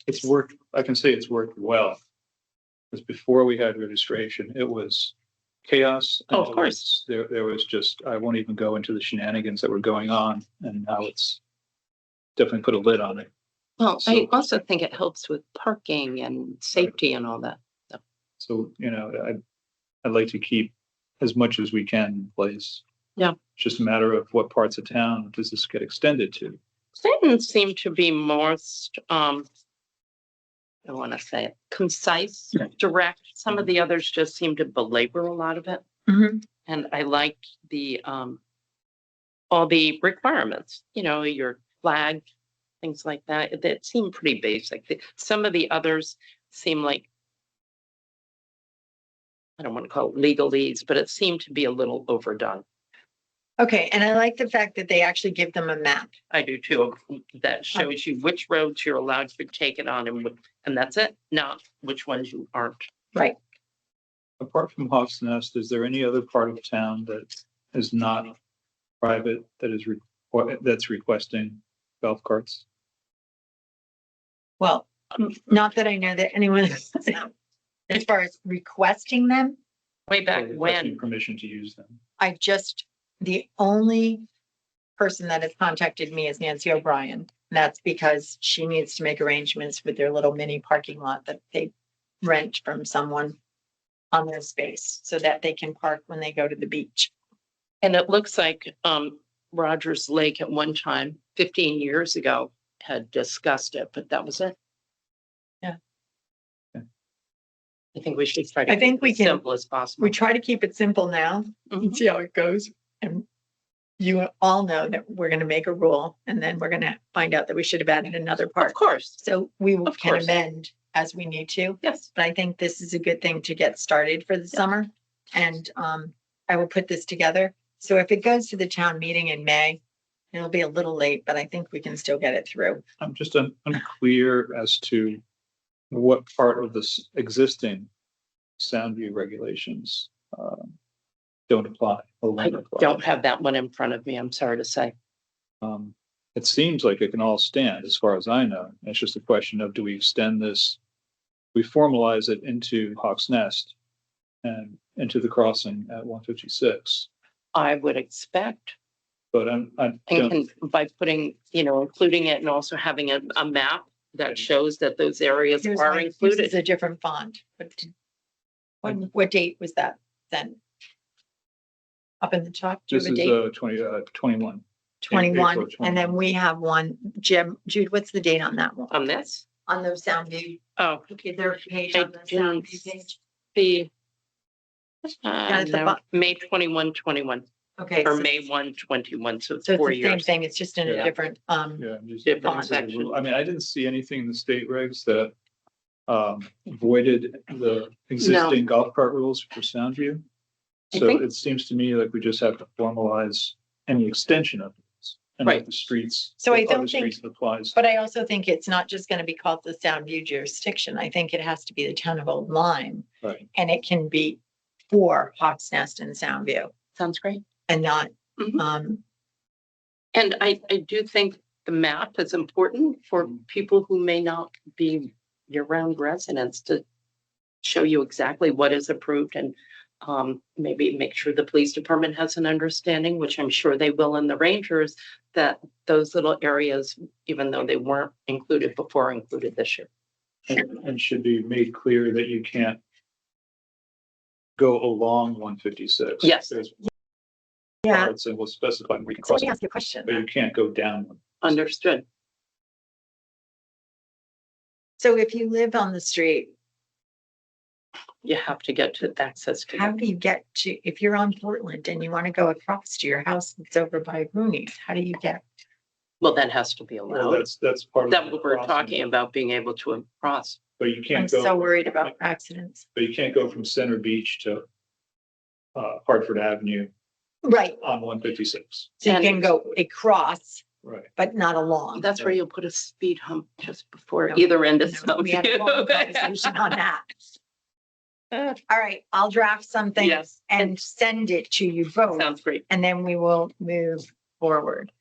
It's worked, I can say it's worked well. Because before we had registration, it was chaos. Oh, of and it course. was- There was just, I won't even go into the shenanigans that were going on, and now it's definitely put a lid on it. Well, I So- also think it helps with parking and safety and all that. So, I'd like to keep as much as we can in place. Yeah. It's just a matter of what parts of town does this get extended to? Clinton seemed to be most, I want to say it, concise, Yeah. direct. Some of the others just seem to belabor a lot of it. Mhm. And I like the, all the requirements, your flag, things like that, that seem pretty basic. Some of the others seem like, I don't want to call it legalese, but it seemed to be a little overdone. Okay, and I like the fact that they actually give them a map. I do too. That shows you which roads you're allowed to take it on and that's it, not which ones you aren't. Right. Apart from Hawks Nest, is there any other part of town that is not private that is that's requesting golf carts? Well, not that I know that anyone, as far as requesting them, Way back Or requesting when, permission to use them? the only person that has contacted me is Nancy O'Brien. And that's because she needs to make arrangements with their little mini parking lot that they rent from someone on their space so that they can park when they go to the beach. and it looks like Rogers Lake at one time, 15 years ago, had discussed it, but that was it. Yeah. Okay. I think we should try to I think keep it we as can- simple as possible. We try to keep it simple now Mhm. and see how it goes. And you all know that we're going to make a rule and then we're going to find out that we should have added another Of part. course, So we Of can course. amend as we need to. yes. But I think this is a good thing to get started for the summer. And I will put this together. So if it goes to the town meeting in May, it'll be a little late, but I think we can still get it through. I'm just unclear as to what part of this existing Soundview regulations don't apply or I won't apply. don't have that one in front of me, I'm sorry to say. It seems like it can all stand as far as I know. It's just a question of, do we extend this? We formalize it into Hawks Nest and into the crossing at 156. I would expect, But I and don't, can, by putting, including it and also having a map that shows that those areas Here's are my- This included. is a different font. What date was that then? Up in the top, do you this have a is date? 21. 21, April and then 21. we have one, Jude, what's the date on that one? On this? On the Soundview, Oh, is there a page I on the didn't Soundview page? the. at the No, May 21, 21, Okay, or so May 1, 21, so it's so it's 4 the same years. thing, it's just in a Yeah. different, Yeah. I'm just- Different section. I mean, I didn't see anything in the state regs that voided the existing golf cart rules for Soundview. I So think- it seems to me like we just have to formalize any extension of this. And Right. like the streets. So I other don't think- streets it applies. but I also think it's not just gonna be called the Soundview jurisdiction, I think it has to be the town of Old Lyme. Right. And it can be for Hawks Nest and Soundview Sounds great. and not, Mhm. And I do think the map is important for people who may not be year-round residents to show you exactly what is approved and maybe make sure the police department has an understanding, which I'm sure they will, and the rangers, that those little areas, even though they weren't included before, are included this year. And should be made clear that you can't go along 156. Yes. There's Yeah, parts and we'll specify where you can so let cross, me it, ask you a question. but you can't go down one. Understood. So if you live on the street, You have to get to access to how them. do you get to, if you're on Portland and you want to go across to your house that's over by Rooney's, how do you get? Well, that has to be Well, allowed. that's part of. That the what we're crossing. talking about, being able to cross. But you I'm can't go. so worried about accidents. But you can't go from Center Beach to Hartford Avenue Right, on 156. so you And- can go across, Right. but not along. That's where you'll put a speed hump just before No, either end of No, We had a long conversation on that. All right, I'll draft something Yes, and send it to you both, sounds great. and then we will move forward.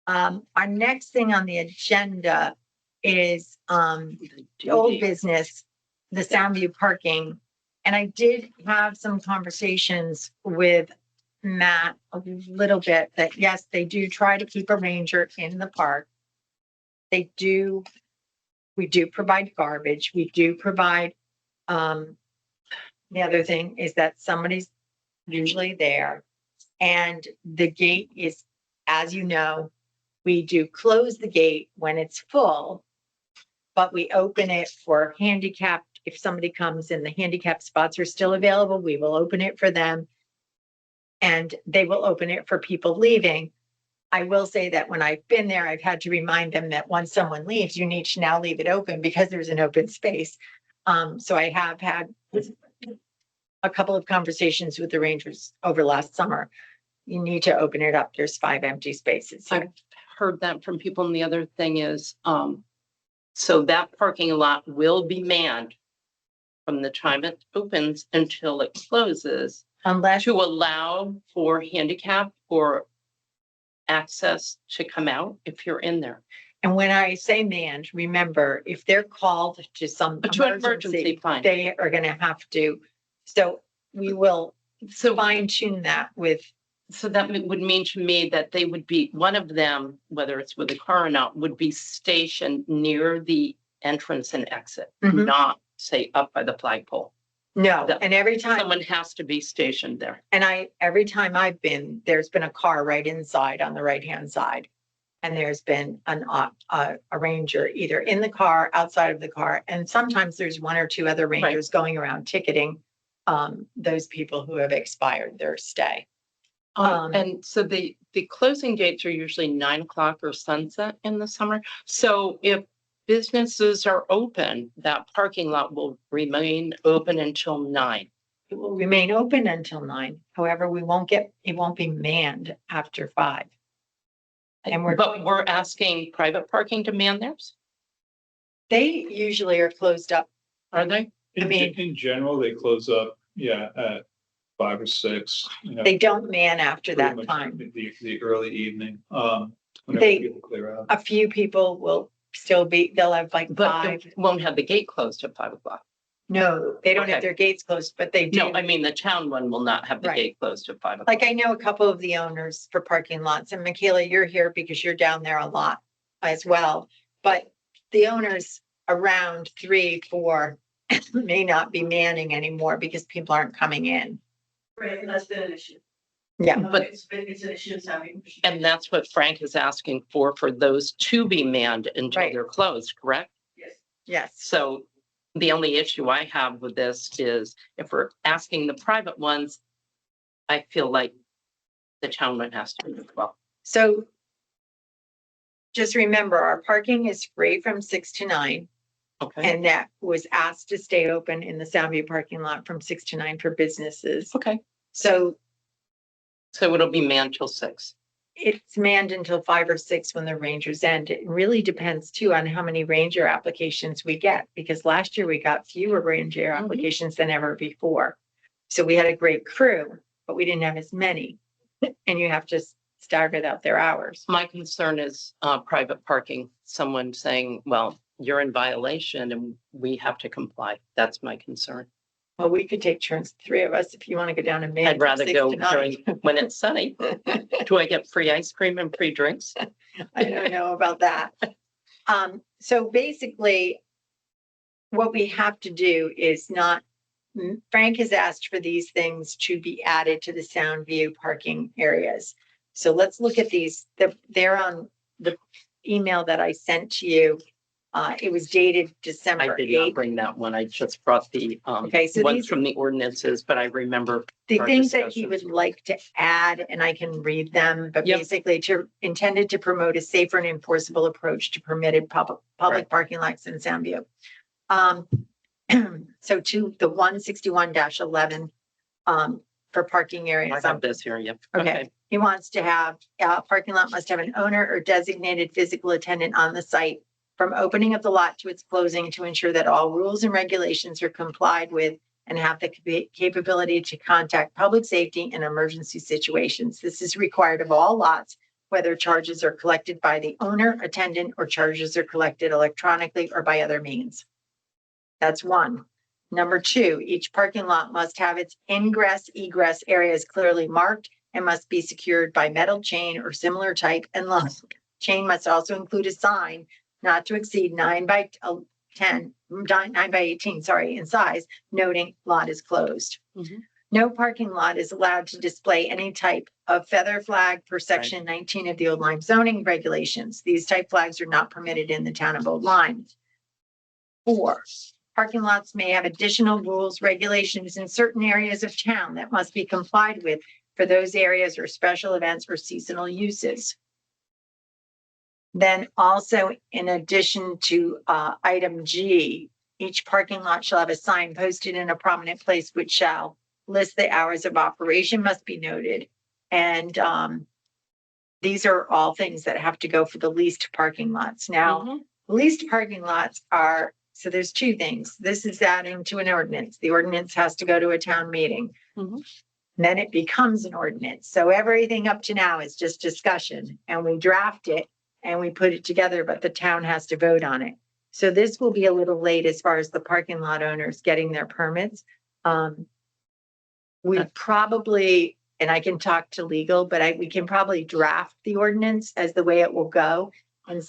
Our next thing on the agenda is, the old business, the Soundview parking. And I did have some conversations with Matt a little bit that, yes, they do try to keep a ranger in the park. We do provide garbage. We do provide, the other thing is that somebody's usually there. And the gate is, as you know, we do close the gate when it's full, but we open it for handicapped. If somebody comes and the handicap spots are still available, we will open it for them. And they will open it for people leaving. I will say that when I've been there, I've had to remind them that once someone leaves, you need to now leave it open because there's an open space. So I have had a couple of conversations with the Rangers over last summer. You need to open it up. There's 5 empty spaces here. I've heard that from people. And the other thing is, so that parking lot will be manned from the time it opens until it closes Unless, to allow for handicap or access to come out if you're in there. and when I say manned, remember, if they're called to some To an emergency, emergency, fine. they are gonna have to. So we will So fine tune that with, So that would mean to me that they would be, one of them, whether it's with a car or not, would be stationed near the entrance and exit, Mhm. not say up by the flagpole. no, The- and every time, Someone has to be stationed there. and every time I've been, there's been a car right inside on the right-hand side. And there's been a ranger either in the car, outside of the car, and sometimes there's 1 or 2 other rangers going around ticketing those people who have expired their stay. And so the closing dates are usually 9 o'clock or sunset in the summer. So if businesses are open, that parking lot will remain open until 9. It will remain open until 9. However, it won't be manned after 5. And But we're asking private parking to man theirs, They usually are closed up. are they? I mean- In general, they close up, at 5 or 6, They don't man after pretty that much time. The early evening, whenever They- people clear out. A few people will still they'll have like But 5. they won't have the gate closed at 5 o'clock. No, they don't have Okay. their gates closed, but they do. No, I mean, the town one will not have the Right. gate closed at 5 o'clock. Like I know a couple of the owners for parking lots, and Michaela, you're here because you're down there a lot as well. But the owners around 3, 4 may not be manning anymore because people aren't coming in. Right, and that's been an issue. Yeah, But- It's an issue, it's having. And that's what Frank is asking for those to be manned until Right. they're closed, correct? Yes. yes. So the only issue I have with this is if we're asking the private ones, I feel like the town one has to as well. So just remember, our parking is free from 6 to 9. Okay, And that was asked to stay open in the Soundview parking lot from 6 to 9 for businesses. okay. So So it'll be manned till 6. it's manned until 5 or 6 when the rangers end. It really depends too on how many ranger applications we get, because last year we got fewer ranger Mhm. applications than ever before. So we had a great crew, but we didn't have as many. And you have to stagger out their hours. My concern is private parking, someone saying, well, you're in violation and we have to comply. That's my concern. Well, we could take turns, the 3 of us, if you want to go down and man. I'd from rather 6 go to 9. during when it's sunny. Do I get free ice cream and free drinks? I don't know about that. So basically, what we have to do is not Frank has asked for these things to be added to the Sound View parking areas. So let's look at these. They're on the email that I sent to you. It was dated I December did not 8th. bring that one. I just brought the Okay, so ones these, from the ordinances, but I remember. the our things that he discussions. would like to add, and I can read them, but Yep. basically intended to promote a safer and enforceable approach to permitted public Right. parking lots in Sound View. So to the 161-11, for parking I areas. have this here, yep. Okay, he wants to have, parking lot must have an owner or designated physical attendant on the site from opening of the lot to its closing to ensure that all rules and regulations are complied with and have the capability to contact public safety in emergency situations. This is required of all lots, whether charges are collected by the owner, attendant, or charges are collected electronically or by other means. That's one. Number two, each parking lot must have its ingress, egress areas clearly marked and must be secured by metal chain or similar type and lock. Chain must also include a sign not to exceed 9 by 18, in size, noting lot is closed. Mhm. No parking lot is allowed to display any type of feather flag per section 19 of the Old Lyme zoning regulations. These type flags are not permitted in the town of Old Lyme. 4, parking lots may have additional rules, regulations in certain areas of town that must be complied with for those areas or special events or seasonal uses. Then also, in addition to item G, each parking lot shall have a sign posted in a prominent place which shall list the hours of operation must be noted. And these are all things that have to go for the leased parking lots. Now, Mhm. leased parking lots are, so there's two things. This is adding to an ordinance. The ordinance has to go to a town meeting. Mhm. Then it becomes an ordinance. So everything up to now is just discussion and we draft it and we put it together, but the town has to vote on it. So this will be a little late as far as the parking lot owners getting their permits. We probably, and I can talk to legal, but we can probably draft the ordinance as the way it will go and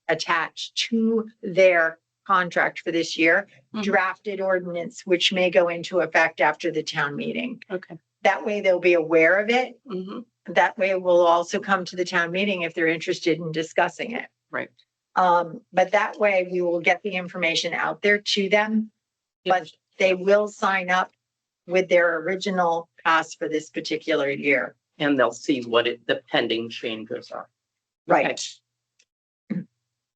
attached to their contract for this year, Mhm. drafted ordinance, which may go into effect after the town meeting. Okay. That way they'll be aware of it. Mhm. That way we'll also come to the town meeting if they're interested in discussing it. Right. But that way we will get the information out there to them, but they will sign up with their original cost for this particular year. And they'll see what the pending changes are. Right.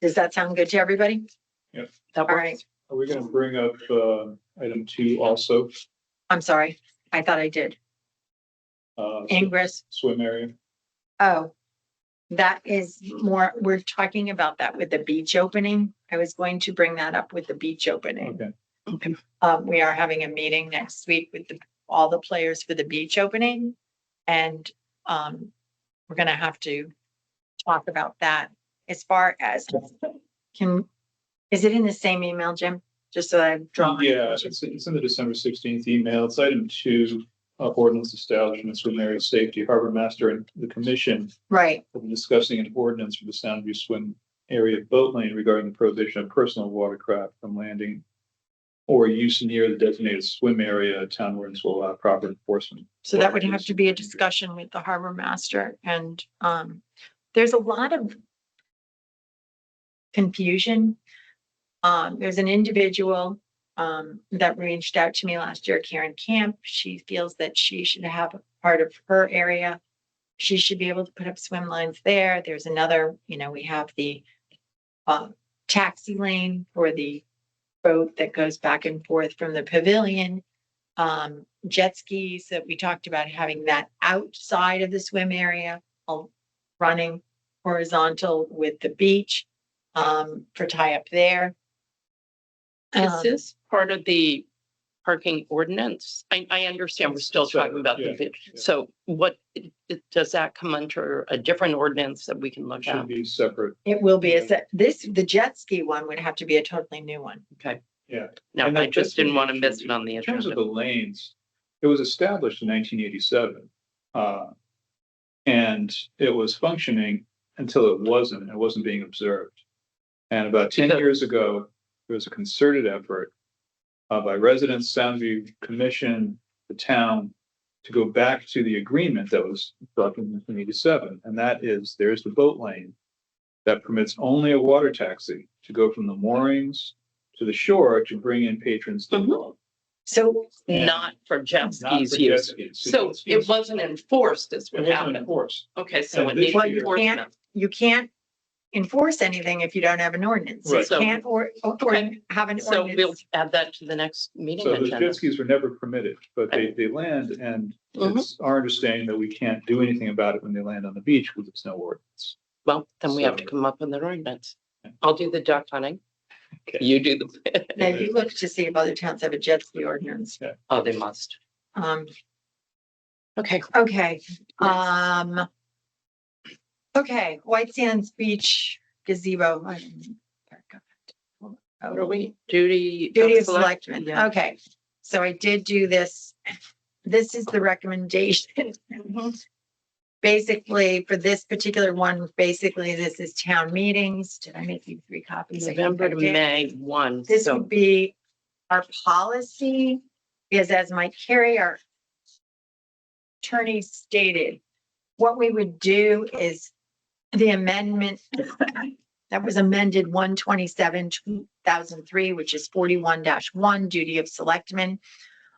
Does that sound good to everybody? That All right. works. Are we gonna bring up, item 2 also, I'm sorry. I thought I did. Ingress. swim area? Oh, that is more, we're talking about that with the beach opening. I was going to bring that up with the beach opening. Okay. Okay. We are having a meeting next week with all the players for the beach opening. And we're gonna have to talk about that as far as is it in the same email, Jim? Just so I've drawn. Yeah, it's in the December 16th email. It's item 2, ordinance establishing the swim area safety. Harbor Master and the commission Right, will be discussing an ordinance for the Soundview swim area boat lane regarding the prohibition of personal watercraft from landing or use near the designated swim area. Town ordinance will allow proper enforcement. so that would have to be a discussion with the harbor master and there's a lot of confusion. There's an individual that reached out to me last year, Karen Camp. She feels that she should have a part of her area. She should be able to put up swim lines there. There's another, we have the taxi lane for the boat that goes back and forth from the pavilion. Jet skis that we talked about having that outside of the swim area, running horizontal with the beach for tie up there. Is this part of the parking ordinance? I understand we're still talking about the Yeah, beach. yeah. So what, does that come under a different ordinance that we can It look should at? be separate. It will be the jet ski one would have to be a totally new one. Okay. Yeah. No, And I that's just didn't the want to issue. miss it on the In terms of agenda. the lanes, it was established in 1987. And it was functioning until it wasn't being observed. And about 10 Because- years ago, there was a concerted effort by residents, Soundview Commission, the town, to go back to the agreement that was struck in 1987, and that is there's the boat lane that permits only a water taxi to go from the moorings to the shore to bring in patrons to the boat. So And Not for jet not skis for jet use. skis. So jet skis- it wasn't enforced is It what wasn't happened. enforced. Okay, so And it this needs Well, you enforcement. you can't enforce anything if you don't have an ordinance. You Right. So- can't or Okay. have an So we'll ordinance. add that to the next meeting So the agenda. jet skis were never permitted, but they land, and Mhm. it's our understanding that we can't do anything about it when they land on the beach because it's no ordinance. Well, then we have to So- come up with an ordinance. Okay. I'll do the duck hunting. Okay. You do the. Now you look to see if other towns have a jet ski ordinance. Oh, they must. Okay. Okay, okay, White Sands Beach gazebo. What are we? Duty. Duty of select- selectmen. Yeah. Okay, so I did do this. This is the recommendation. Mhm. Basically, for this particular one, basically, this is town meetings. Did I make you 3 copies? I think November I to did. May 1. This So would be our policy, because as Mike Carey, our attorney stated, what we would do is the amendment that was amended 127/2003, which is 41-1, duty of selectmen,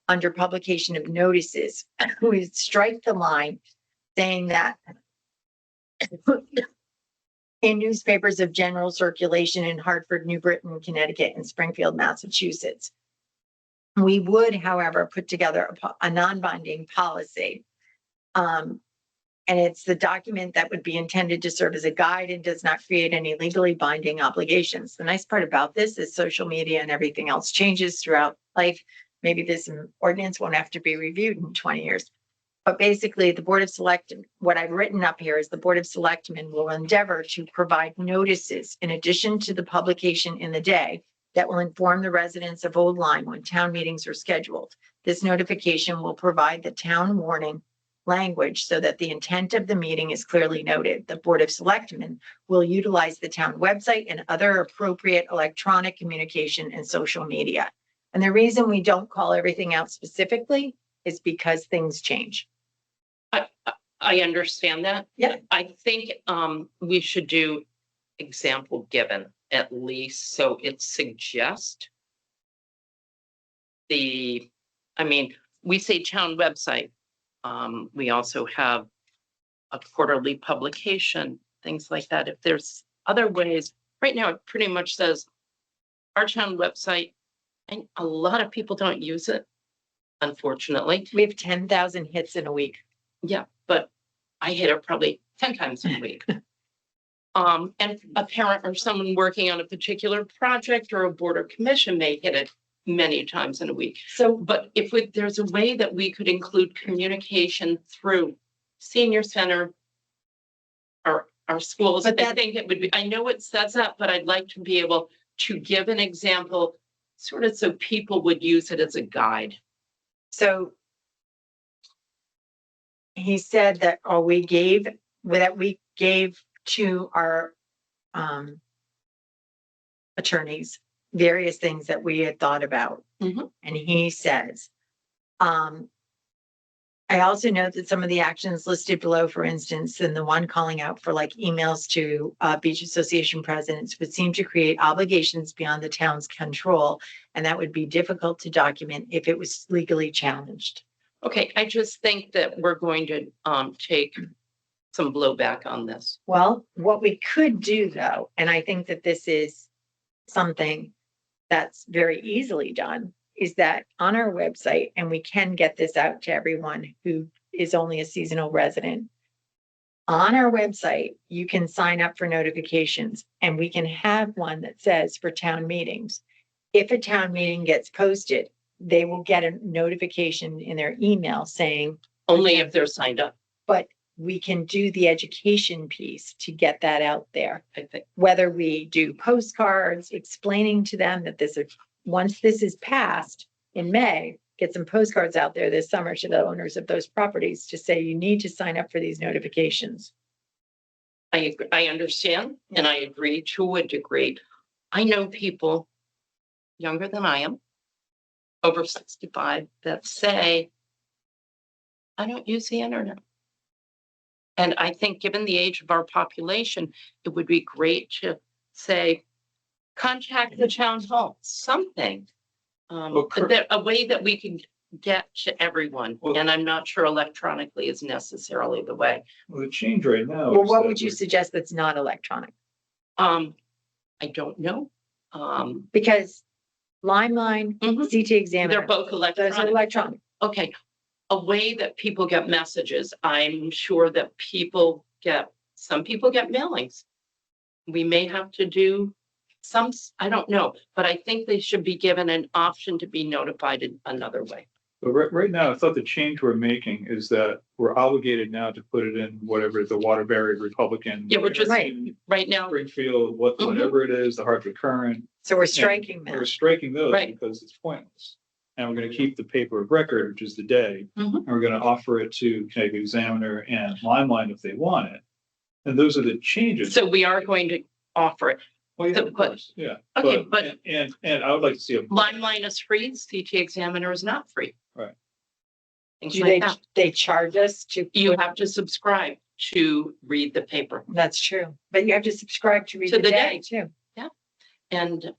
under publication of notices, we would strike the line saying that in newspapers of general circulation in Hartford, New Britain, Connecticut, and Springfield, Massachusetts. We would, however, put together a non-binding policy. And it's the document that would be intended to serve as a guide and does not create any legally binding obligations. The nice part about this is social media and everything else changes throughout life. Maybe this ordinance won't have to be reviewed in 20 years. But basically, the Board of Selectmen, what I've written up here is the Board of Selectmen will endeavor to provide notices in addition to the publication in the day that will inform the residents of Old Lyme when town meetings are scheduled. This notification will provide the town warning language so that the intent of the meeting is clearly noted. The Board of Selectmen will utilize the town website and other appropriate electronic communication and social media. And the reason we don't call everything out specifically is because things change. I understand that. Yeah. I think we should do example given at least, so it suggests we say town website. We also have a quarterly publication, things like that. If there's other ways, right now it pretty much says our town website, and a lot of people don't use it, unfortunately. We have 10,000 hits in a week. Yeah, but I hit it probably 10 times a week. And a parent or someone working on a particular project or a board or commission may hit it many times in a week. So, But if there's a way that we could include communication through senior center or our schools, I But that- think it would be, I know it says that, but I'd like to be able to give an example sort of so people would use it as a guide. so he said that, we gave to our attorneys various things that we had thought about. Mhm. And he says, I also note that some of the actions listed below, for instance, and the one calling out for like emails to beach association presidents would seem to create obligations beyond the town's control. And that would be difficult to document if it was legally challenged. Okay, I just think that we're going to take some blowback on this. Well, what we could do though, and I think that this is something that's very easily done, is that on our website, and we can get this out to everyone who is only a seasonal resident. On our website, you can sign up for notifications and we can have one that says for town meetings. If a town meeting gets posted, they will get a notification in their email saying, Only if they're signed up, but we can do the education piece to get that out there. I think. Whether we do postcards explaining to them that once this is passed in May, get some postcards out there this summer to the owners of those properties to say, you need to sign up for these notifications. I understand and I agree to a degree. I know people younger than I am over 65 that say, I don't use the internet. And I think given the age of our population, it would be great to say, contact the town hall, something. Well, A way that we can get to everyone. Well- And I'm not sure electronically is necessarily the way. Well, the change right now. Well, is what that would you we're- suggest that's not electronic? I don't know. Because Limeline, Mhm. CT Examiner. They're both Those are electronic. electronic. Okay, a way that people get messages. I'm sure that some people get mailings. We may have to do I don't know, but I think they should be given an option to be notified in another way. But right now, I thought the change we're making is that we're obligated now to put it in whatever the Waterbury Republican. Yeah, we're just, Right. right now, Springfield, Mhm. whatever it is, the Hartford Current. So we're and striking We're that. striking those Right. because it's pointless. And we're gonna keep the paper of record, which is the day, Mhm. and we're gonna offer it to Connecticut Examiner and Limeline if they want it. And those are the changes. so we are going to offer it. Well, yeah, so, of but- course, yeah. Okay, but And I would like to see a. Limeline is free, CT Examiner is not free. Right. Things Do like that. they charge us to? You have to subscribe to read the paper. That's true, but you have to subscribe to read To the the day day. too. And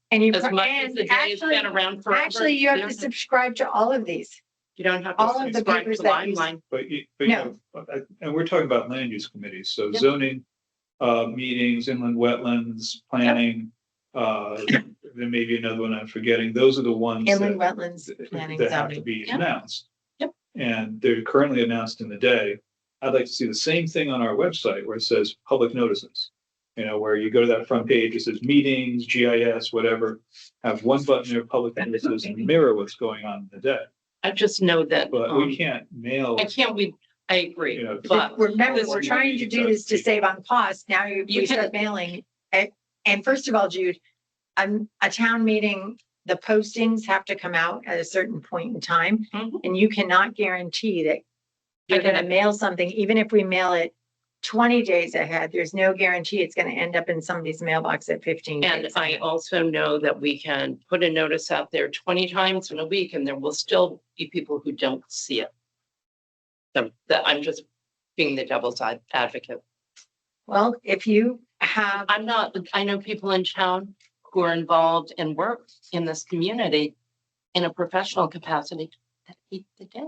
And you, as much as and the day has been actually, around forever. actually you have to subscribe to all of these. You don't have all to of the subscribe papers to that you- Limeline. But you No. know, and we're talking about land use committees, so Yep. zoning, meetings, inland wetlands, planning, there may be another one I'm forgetting. Those are the ones Inland that, wetlands, planning, that have to zoning. be Yep. announced. Yep. And they're currently announced in the day. I'd like to see the same thing on our website where it says public notices. You know, where you go to that front page, it says meetings, GIS, whatever, have one button there, public notices, and mirror what's going on in the day. I just know that, But we can't mail, I agree, you know, but Remember, this we're is- trying to do this to save on cost. Now You we start can- mailing. And first of all, Jude, a town meeting, the postings have to come out at a certain point in time. Mhm. And you cannot guarantee that you're gonna mail something, even if we mail it 20 days ahead, there's no guarantee it's gonna end up in somebody's mailbox at 15 and days. I ahead. also know that we can put a notice out there 20 times in a week and there will still be people who don't see it. So that I'm just being the devil's advocate. Well, if you have, I know people in town who are involved in work in this community in a professional capacity that hate the day.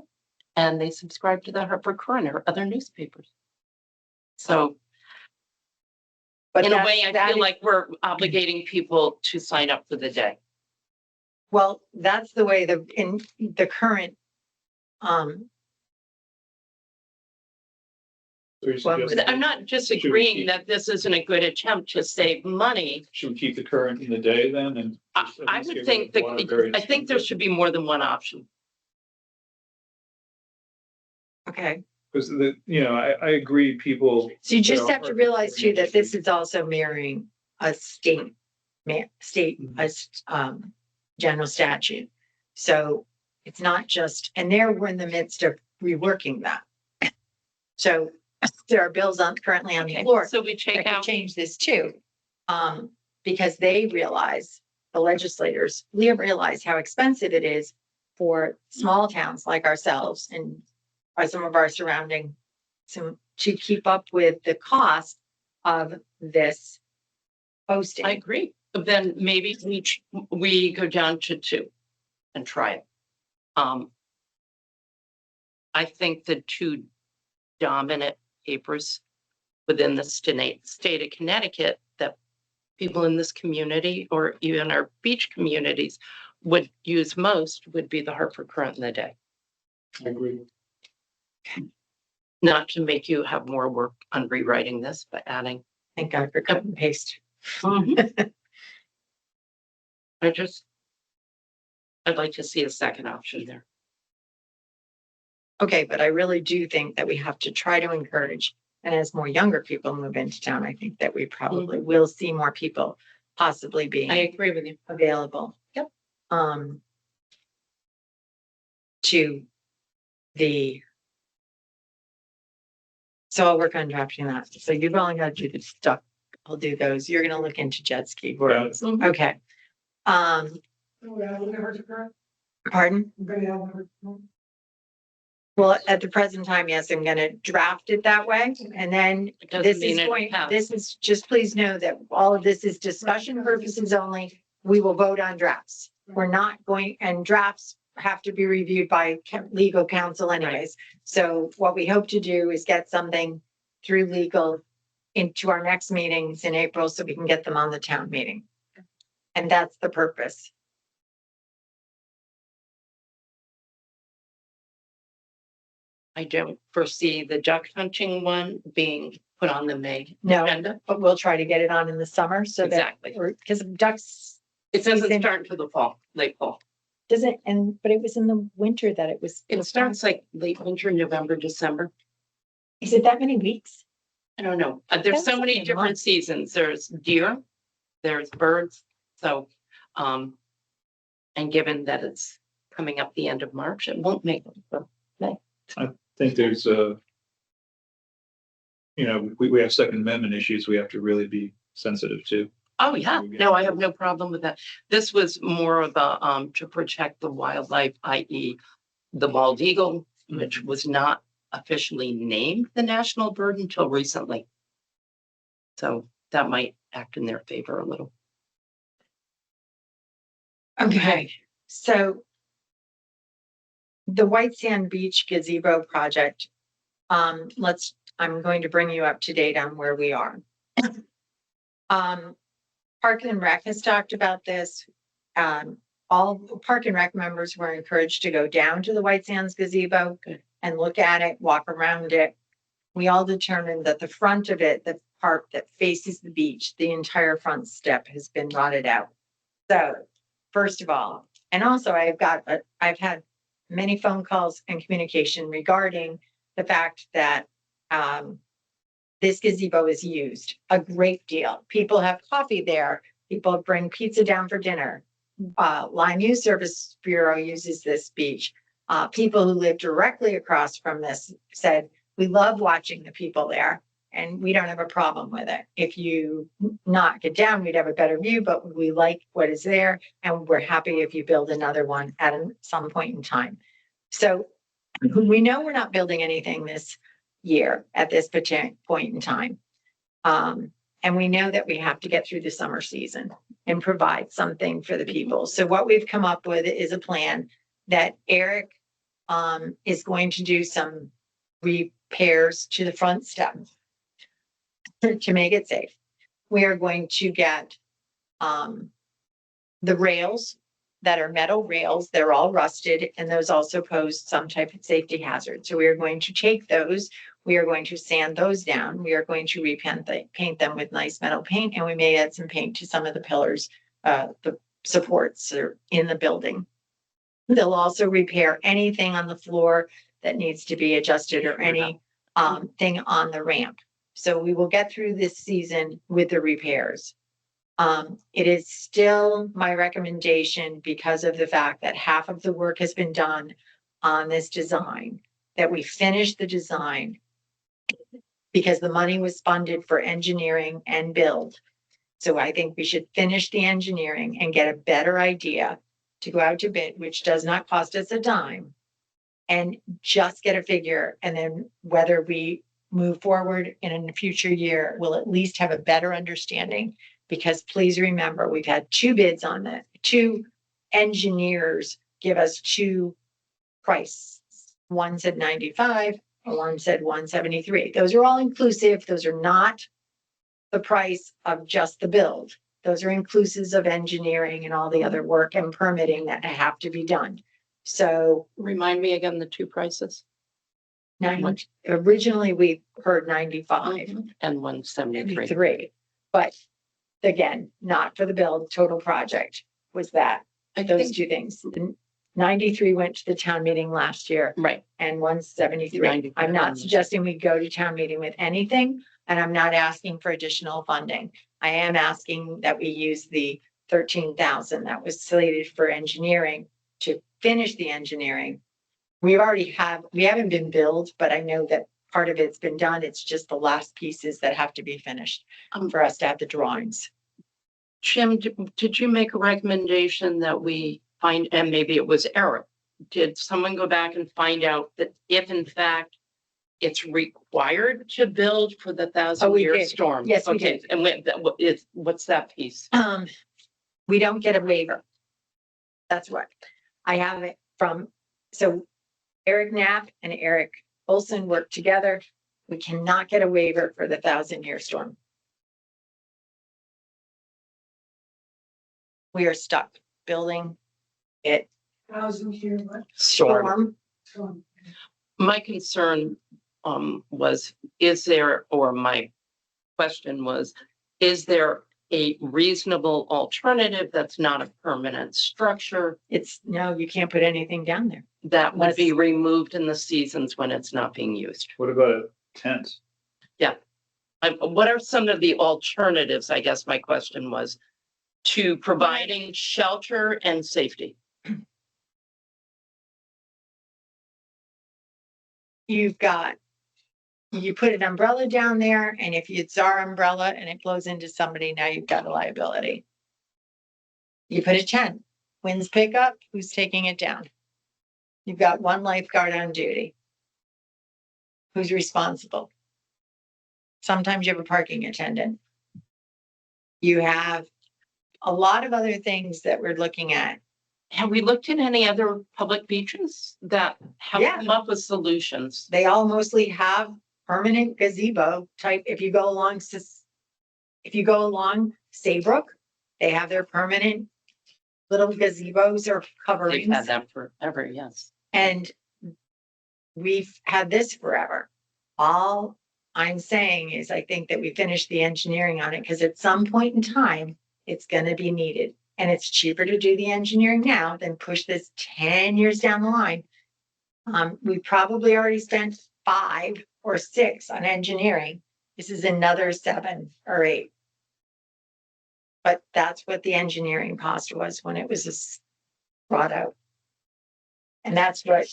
And they subscribe to the Hartford Courant or other newspapers. So but in a that- way, I that feel is- like we're obligating people to sign up for the day. Well, that's the way in the current, so you're Well, suggesting- I'm not Should we disagreeing keep- that this isn't a good attempt to save money. Should we keep the current in the day then and? just at I least would get think rid of Waterbury and I think there Springfield? should be more than one option. okay. Because I agree, people. So you just that have to are- realize too, that this is also mirroring a state, general statute. So it's not just, and we're in the midst of reworking that. So there are bills currently on the Okay, floor so we that take could out, change this too. Because they realize, the legislators, we realize how expensive it is for small towns like ourselves and some of our surrounding to keep up with the cost of this posting. I agree. But then maybe we go down to 2 and try it. I think the 2 dominant papers within the state of Connecticut that people in this community or even our beach communities would use most would be the Hartford Courant and the Day. I agree. Not to make you have more work on rewriting this, but adding. Thank God for cut and paste. I'd like to see a second option there. Okay, but I really do think that we have to try to encourage, and as more younger people move into town, I think that we probably will see more people possibly being I agree with you. available. Yep. To the. So I'll work on drafting that. So you've only got to do the stuff. I'll do those. You're gonna look into jet ski worlds. Mhm. Okay. Oh, yeah, look at her to current. Pardon? Well, at the present time, yes, I'm gonna draft it that way. And then It doesn't this is mean it'll going, pass. this is, just please know that all of this is discussion purposes only. We will vote on drafts. We're not going, and drafts have to be reviewed by legal counsel anyways. So what we hope to do is get something through legal into our next meetings in April so we can get them on the town meeting. And that's the purpose. I don't foresee the duck hunting one being put on the May No, agenda. but we'll try to get it on in the summer so that, Exactly. because ducks It doesn't season- start until the fall, late fall. doesn't, but it was in the winter that it was. It starts like late winter, November, December. Is it that many weeks? I don't know. There's That's so many like a different month. seasons. There's deer, there's birds. So, and given that it's coming up the end of March, it won't make it. But I think there's we have Second Amendment issues we have to really be sensitive to. oh, yeah, no, I have no problem with that. This was more of a, to protect the wildlife, i.e. the bald eagle, which was not officially named the national bird until recently. So that might act in their favor a little. Okay, so the White Sand Beach gazebo project, I'm going to bring you up to date on where we are. Park and Rec has talked about this. All Park and Rec members were encouraged to go down to the White Sands gazebo and look at it, walk around it. We all determined that the front of it, the part that faces the beach, the entire front step has been rotted out. So first of all, and also I've had many phone calls and communication regarding the fact that this gazebo is used a great deal. People have coffee there. People bring pizza down for dinner. Line Youth Service Bureau uses this beach. People who live directly across from this said, we love watching the people there and we don't have a problem with it. If you knock it down, we'd have a better view, but we like what is there. And we're happy if you build another one at some point in time. So we know we're not building anything this year at this point in time. And we know that we have to get through the summer season and provide something for the people. So what we've come up with is a plan that Eric is going to do some repairs to the front step to make it safe. We are going to get the rails that are metal rails. They're all rusted and those also pose some type of safety hazard. So we are going to take those. We are going to sand those down. We are going to paint them with nice metal paint, and we may add some paint to some of the pillars, the supports are in the building. They'll also repair anything on the floor that needs to be adjusted or any thing on the ramp. So we will get through this season with the repairs. It is still my recommendation, because of the fact that half of the work has been done on this design, that we finish the design, because the money was funded for engineering and build. So I think we should finish the engineering and get a better idea to go out to bid, which does not cost us a dime, and just get a figure. And then whether we move forward in a future year, we'll at least have a better understanding. Because please remember, we've had two bids on that. Two engineers give us two prices. One said 95, and one said 173. Those are all inclusive. Those are not the price of just the build. Those are inclusives of engineering and all the other work and permitting that have to be done. So Remind me again, the two prices originally we heard 95. and 173. 3, but again, not for the build, total project was that, I those think, two things. The 93 went to the town meeting last year right. and 173. 93. I'm not suggesting we go to town meeting with anything, and I'm not asking for additional funding. I am asking that we use the 13,000 that was slated for engineering to finish the engineering. We haven't been billed, but I know that part of it's been done. It's just the last pieces that have to be finished for us to have the drawings. Jim, did you make a recommendation that we find, and maybe it was Eric, did someone go back and find out that if in fact it's required to build for the Oh, we 1,000-year did. storm? Yes, we Okay, did. and what's that piece? We don't get a waiver. That's what I have it from. So Eric Knapp and Eric Olson work together. We cannot get a waiver for the 1,000-year storm. We are stuck building it. 1,000-year what? Storm. Storm. My concern was, is there, or my question was, is there a reasonable alternative that's not a permanent structure It's no, you can't put anything down there. that would be Yes. removed in the seasons when it's not being used? What about a tent? What are some of the alternatives, I guess my question was, to providing shelter and safety? You put an umbrella down there, and if it's our umbrella and it blows into somebody, now you've got a liability. You put a tent, winds pick up, who's taking it down? You've got one lifeguard on duty. Who's responsible? Sometimes you have a parking attendant. You have a lot of other things that we're looking at. Have we looked at any other public beaches that have Yeah. come up with solutions? They all mostly have permanent gazebo type. If you go along Saybrook, they have their permanent little gazebos or They've coverings. had that forever, yes. And we've had this forever. All I'm saying is I think that we finished the engineering on it because at some point in time, it's going to be needed. And it's cheaper to do the engineering now than push this 10 years down the line. We probably already spent 5 or 6 on engineering. This is another 7 or 8. But that's what the engineering cost was when it was brought out. And that's what.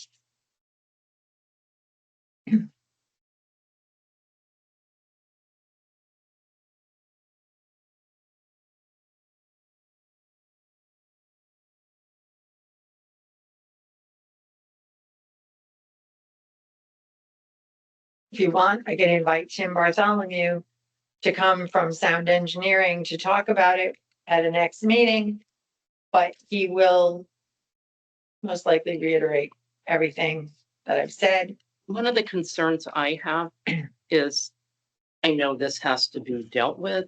If you want, I can invite Tim Bartholomew to come from Sound Engineering to talk about it at a next meeting. But he will most likely reiterate everything that I've said. One of the concerns I have is, I know this has to be dealt with,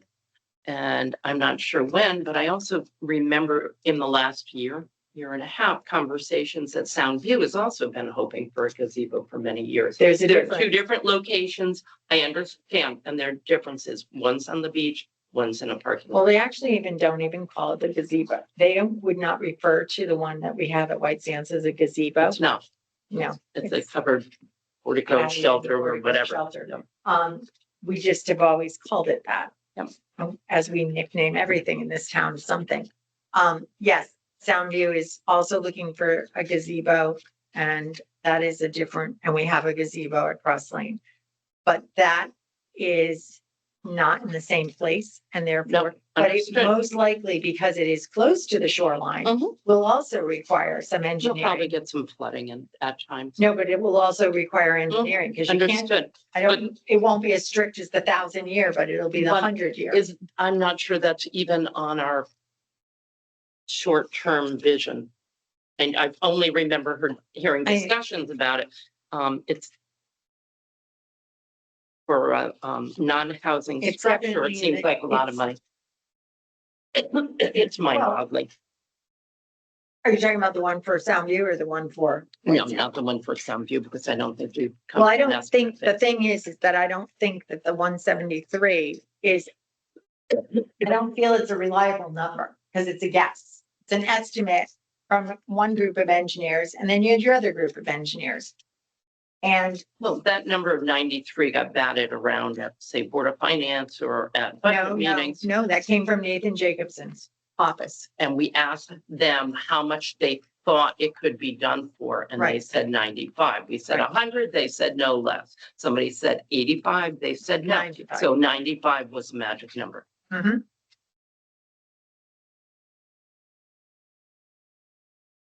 and I'm not sure when, but I also remember in the last year and a half, conversations that Soundview has also been hoping for a gazebo for many years. There's a There are difference. 2 different locations. I understand, and there are differences. One's on the beach, one's in a parking Well, lot. they actually don't even call it the gazebo. They would not refer to the one that we have at White Sands as a gazebo. It's not. No. It's a covered portico shelter or whatever. Shelter. Yeah. We just have always called it that. Yep. As we nickname everything in this town something. Yes, Soundview is also looking for a gazebo, and that is a different, and we have a gazebo at Cross Lane. But that is not in the same place, and therefore, but it understood. most likely, because it is close to the shoreline, Mhm. will also require some You'll probably engineering. get some flooding in at times. No, but it will also require engineering, because you can't, Understood. it won't be as strict as the 1,000-year, but it'll be the What 100-year. I'm not sure that's even on our short-term vision. And I've only remember hearing I- discussions about it. It's for a non-housing It's structure. It definitely seems like a lot of money. It's mind-boggling. Are you talking about the one for Soundview or the one for? No, not the one for Soundview, because I don't think we've. Well, I don't think, the thing is that I don't think that the 173 is, I don't feel it's a reliable number, because it's a guess. It's an estimate from one group of engineers, and then you had your other group of engineers. And Well, that number of 93 got batted around at, say, Board of Finance or at budget meetings. no, that came from Nathan Jacobson's office. And we asked them how much they thought it could be done for, and they Right. said 95. We said Right. 100, they said no less. Somebody said 85, they said no. 95. So 95 was the magic number. Mhm.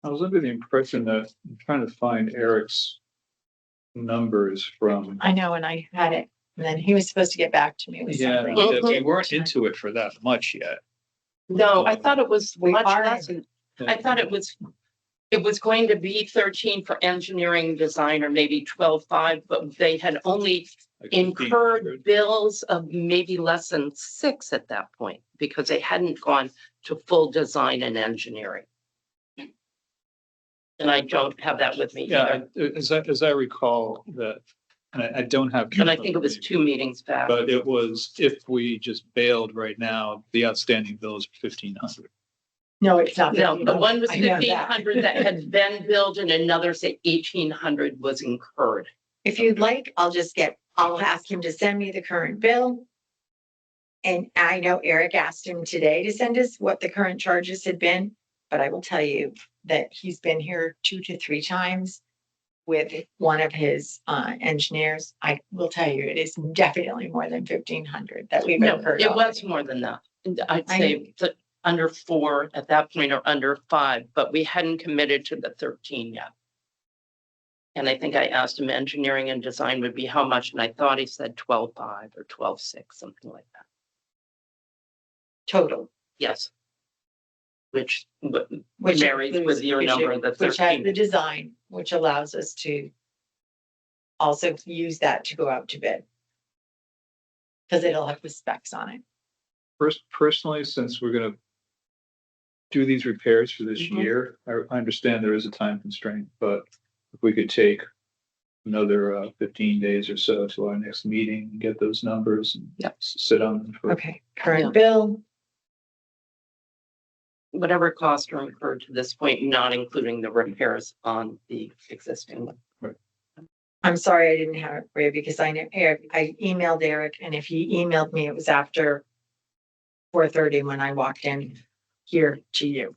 I was under the impression that I'm trying to find Eric's numbers from. I know, and I had it, and then he was supposed to get back to me with Yeah, something. Mhm. we weren't into it for that much yet. No, I thought it was We much are- less. I thought it was going to be 13 for engineering design or maybe 12.5, but they had only Like incurred 1,500. bills of maybe less than 6 at that point because they hadn't gone to full design and engineering. And I don't have that with me Yeah, either. as I recall that, and I don't have. And I think it was 2 meetings back. But it was, if we just bailed right now, the outstanding bill is 1,500. No, it's not. No, the one was I know that. 1,500 that had been billed and another say 1,800 was incurred. If you'd like, I'll ask him to send me the current bill. And I know Eric asked him today to send us what the current charges had been, but I will tell you that he's been here 2 to 3 times with one of his engineers. I will tell you, it is definitely more than 1,500 that we've No, incurred. it was already. more than that. I'd I say under 4 at that point or under 5, but we hadn't committed to the 13 yet. And I think I asked him engineering and design would be how much, and I thought he said 12.5 or 12.6, something like that. Total. Yes. Which Which marries with includes- your number, the Which has the 13. design, which allows us to also use that to go out to bid. Because it'll have the specs on it. Personally, since we're gonna do these repairs for this Mhm. year, I understand there is a time constraint, but if we could take another 15 days or so to our next meeting, and get those numbers and Yep. sit on them for. Okay, current Yeah. bill, Whatever costs are incurred to this point, not including the repairs on the existing one. I'm sorry I didn't have it for you because I know Eric, I emailed Eric, and if he emailed me, it was after 4:30 when I walked in here to you.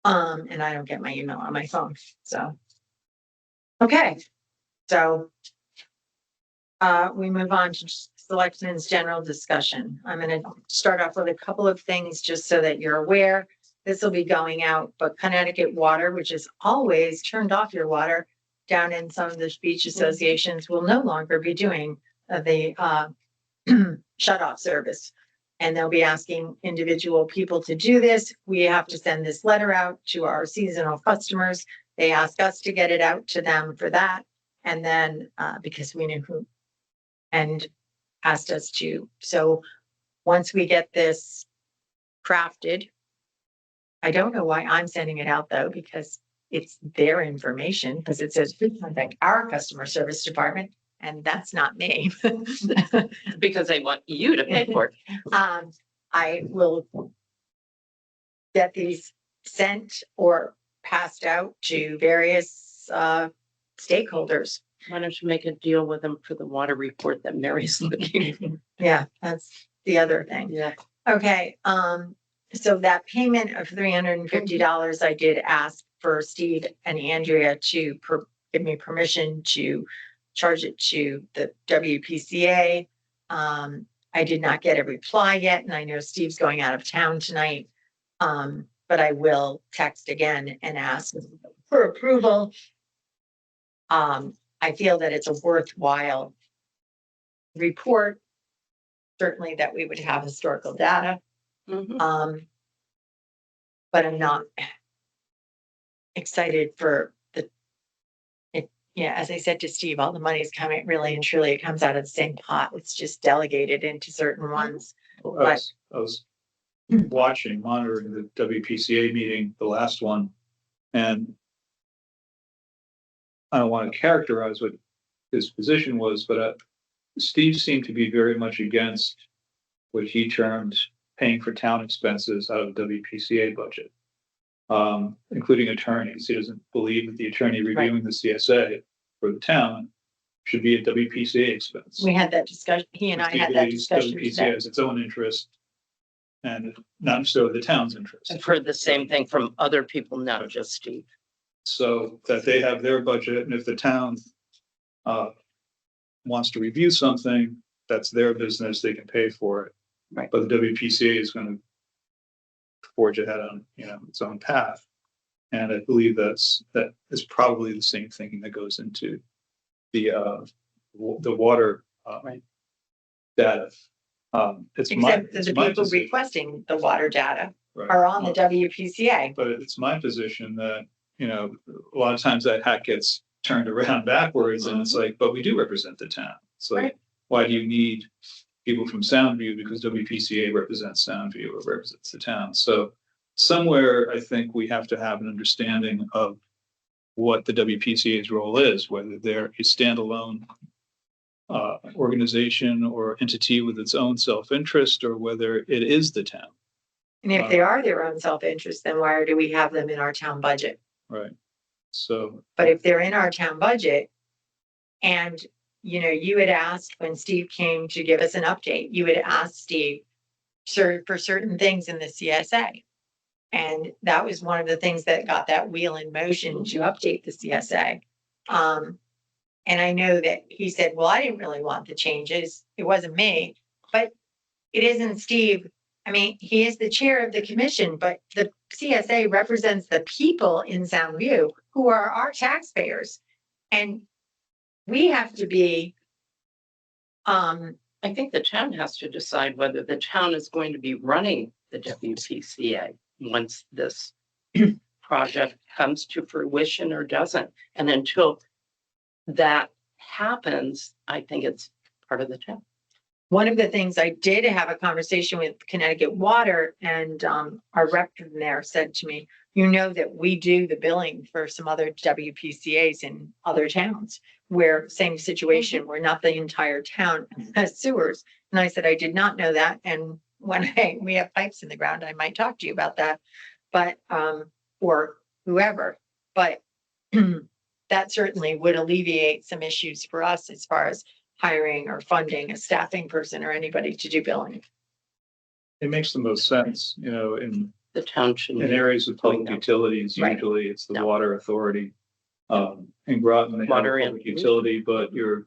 And I don't get my email on my phone, so. Okay, so. We move on to Selectmen's general discussion. I'm gonna start off with a couple of things just so that you're aware. This will be going out, but Connecticut Water, which has always turned off your water down in some of the beach associations, will no longer be doing the shut off service. And they'll be asking individual people to do this. We have to send this letter out to our seasonal customers. They ask us to get it out to them for that. And then, because we knew who and asked us to. So once we get this crafted, I don't know why I'm sending it out though, because it's their information, because it says please contact our customer service department, and that's not me. Because they want you to pay for it. I will get these sent or passed out to various stakeholders. Why don't you make a deal with them for the water report that Mary's looking for? Yeah, that's the other thing. Yeah. Okay, so that payment of $350, I did ask for Steve and Andrea to give me permission to charge it to the WPCA. I did not get a reply yet, and I know Steve's going out of town tonight. But I will text again and ask for approval. I feel that it's a worthwhile report. Certainly that we would have historical data. Mhm. But I'm not excited for as I said to Steve, all the money is coming really and truly, it comes out of the same pot. It's just delegated into certain ones. I was monitoring the WPCA meeting, the last one, and I don't want to characterize what his position was, but Steve seemed to be very much against what he termed paying for town expenses out of the WPCA budget, including attorneys. He doesn't believe that the attorney reviewing the CSA for the town should be a WPCA expense. We had that discussion, he and I He had that believes discussion WPCA today. has its own interest and not necessarily the town's interest. I've heard the same thing from other people, not just Steve. So that they have their budget, and if the town wants to review something, that's their business, they can pay for it. Right. But the WPCA is going to forge ahead on, its own path. And I believe that is probably the same thinking that goes into the water Right. data. It's my, Except that it's the my people position, requesting the water data right. are on the WPCA. But it's my position that, a lot of times that hat gets turned around backwards and it's like, but we do represent the town. It's like, Right. why do you need people from Soundview? Because WPCA represents Soundview or represents the town. So somewhere I think we have to have an understanding of what the WPCA's role is, whether they're a standalone organization or entity with its own self-interest, or whether it is the town. And if they are their own self-interest, then why do we have them in our town budget? Right. So, But if they're in our town budget and, you had asked when Steve came to give us an update, you had asked Steve for certain things in the CSA. And that was one of the things that got that wheel in motion to update the CSA. And I know that he said, well, I didn't really want the changes. It wasn't me, but it isn't Steve. I mean, he is the chair of the commission, but the CSA represents the people in Soundview who are our taxpayers. And we have to be, I think the town has to decide whether the town is going to be running the WPCA once this project comes to fruition or doesn't. And until that happens, I think it's part of the town. one of the things I did have a conversation with Connecticut Water, and our rep from there said to me, that we do the billing for some other WPCAs in other towns where same situation, where not the entire town has sewers. And I said, I did not know that. And when we have pipes in the ground, I might talk to you about that, but, or whoever, but that certainly would alleviate some issues for us as far as hiring or funding a staffing person or anybody to do billing. it makes the most sense, in The town should. areas of public utilities, Right. usually it's the No. water authority. In Groton, they have a Water and public utility, but your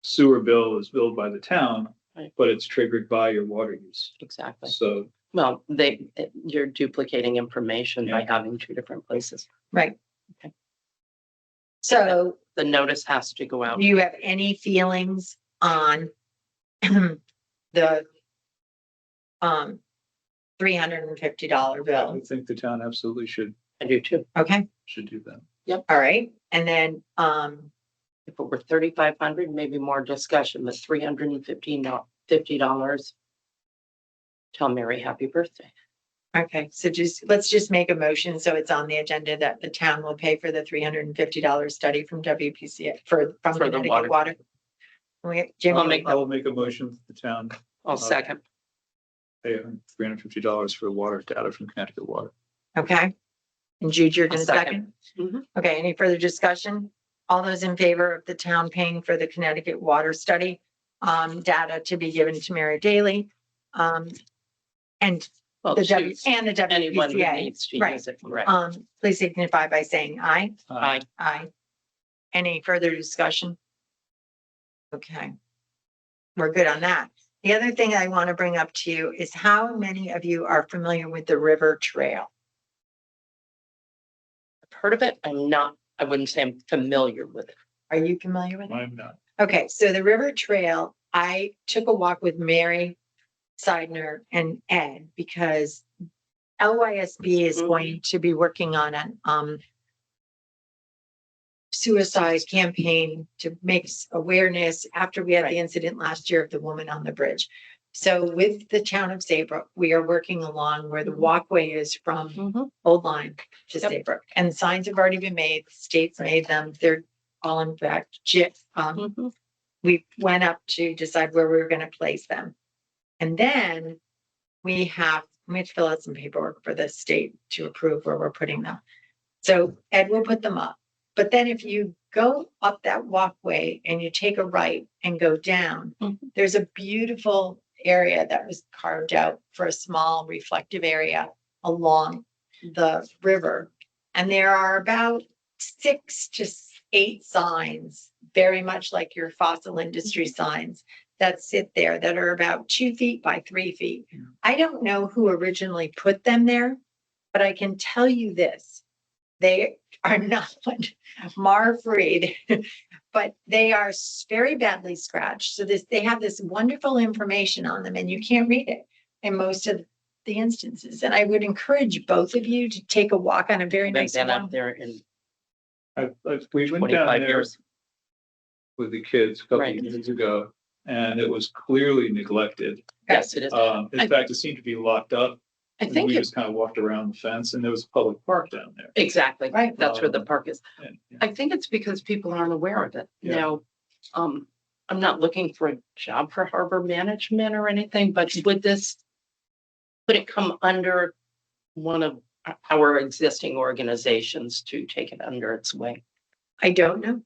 sewer bill is billed by the town, Right. but it's triggered by your water use. Exactly. So, Well, you're duplicating information by having two different places. Right. Okay. So The notice has to go out. do you have any feelings on the $350 I bill? think the town absolutely should I do too. Okay, do that. all right. And then, If it were 3,500, maybe more discussion, but $350. Tell Mary happy birthday. okay, so let's just make a motion so it's on the agenda that the town will pay for the $350 study from WPCA from For the Connecticut water. Water. Jimmy, I'll make I will make a motion that the town I'll second. pay $350 for water data from Connecticut Water. okay. And Jude, you're I'll gonna second. second? Mhm. Okay, any further discussion? All those in favor of the town paying for the Connecticut Water Study, data to be given to Mary Daly, and Well, the choose and the anyone who WPCA. needs to Right. use it, correct? Please signify by saying aye. Aye. Aye. Any further discussion? Okay. We're good on that. The other thing I want to bring up to you is how many of you are familiar with the River Trail? I've heard of it. I wouldn't say I'm familiar with it. Are you familiar with it? I'm not. Okay, so the River Trail, I took a walk with Mary Seidner and Ed because LYSB is Mhm. going to be working on an suicide campaign to make awareness after we had Right. the incident last year of the woman on the bridge. So with the town of Saybrook, we are working along where the walkway is from Mhm. Old Line to Yep. Saybrook. And signs have already been made, the state's made them, they're all in fact, Mhm. we went up to decide where we were gonna place them. And then we have to fill out some paperwork for the state to approve where we're putting them. So Ed will put them up. But then if you go up that walkway and you take a right and go down, Mhm. there's a beautiful area that was carved out for a small reflective area along the river. And there are about 6 to 8 signs, very much like your fossil industry signs that sit there that are about 2 feet by 3 feet. I don't know who originally put them there, but I can tell you this. They are not mar-free, but they are very badly scratched. So they have this wonderful information on them and you can't read it in most of the instances. And I would encourage both of you to take a walk on a very I've nice been up one. there in We went down 25 there years. with the kids a couple Right. of years ago, and it was clearly neglected. Yes, it is. In fact, it seemed to be locked up. I And think we it, just kind of walked around the fence, and there was a public park down there. exactly, Right. that's where the park is. And, yeah. I think it's because people aren't aware of it. Yeah. Now, I'm not looking for a job for harbor management or anything, but would it come under one of our existing organizations to take it under its wing? I don't know,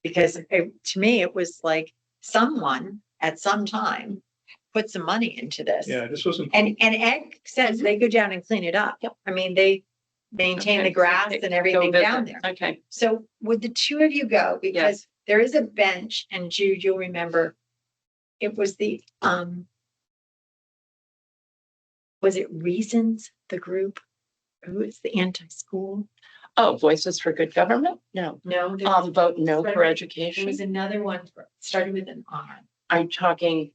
because to me, it was like someone at some time put some money into this. Yeah, this wasn't. And Ed says they go down and clean it up. Yep. I mean, they maintain Okay, the grass so and go everything down visit. there. Okay, So would the two of you go? Because Yes. there is a bench, and Jude, you'll remember, it was was it Reasons, the group? Who is the anti-school? oh, Voices for Good Government? No. No, Vote no for there was education. another one, started with an R, I'm talking,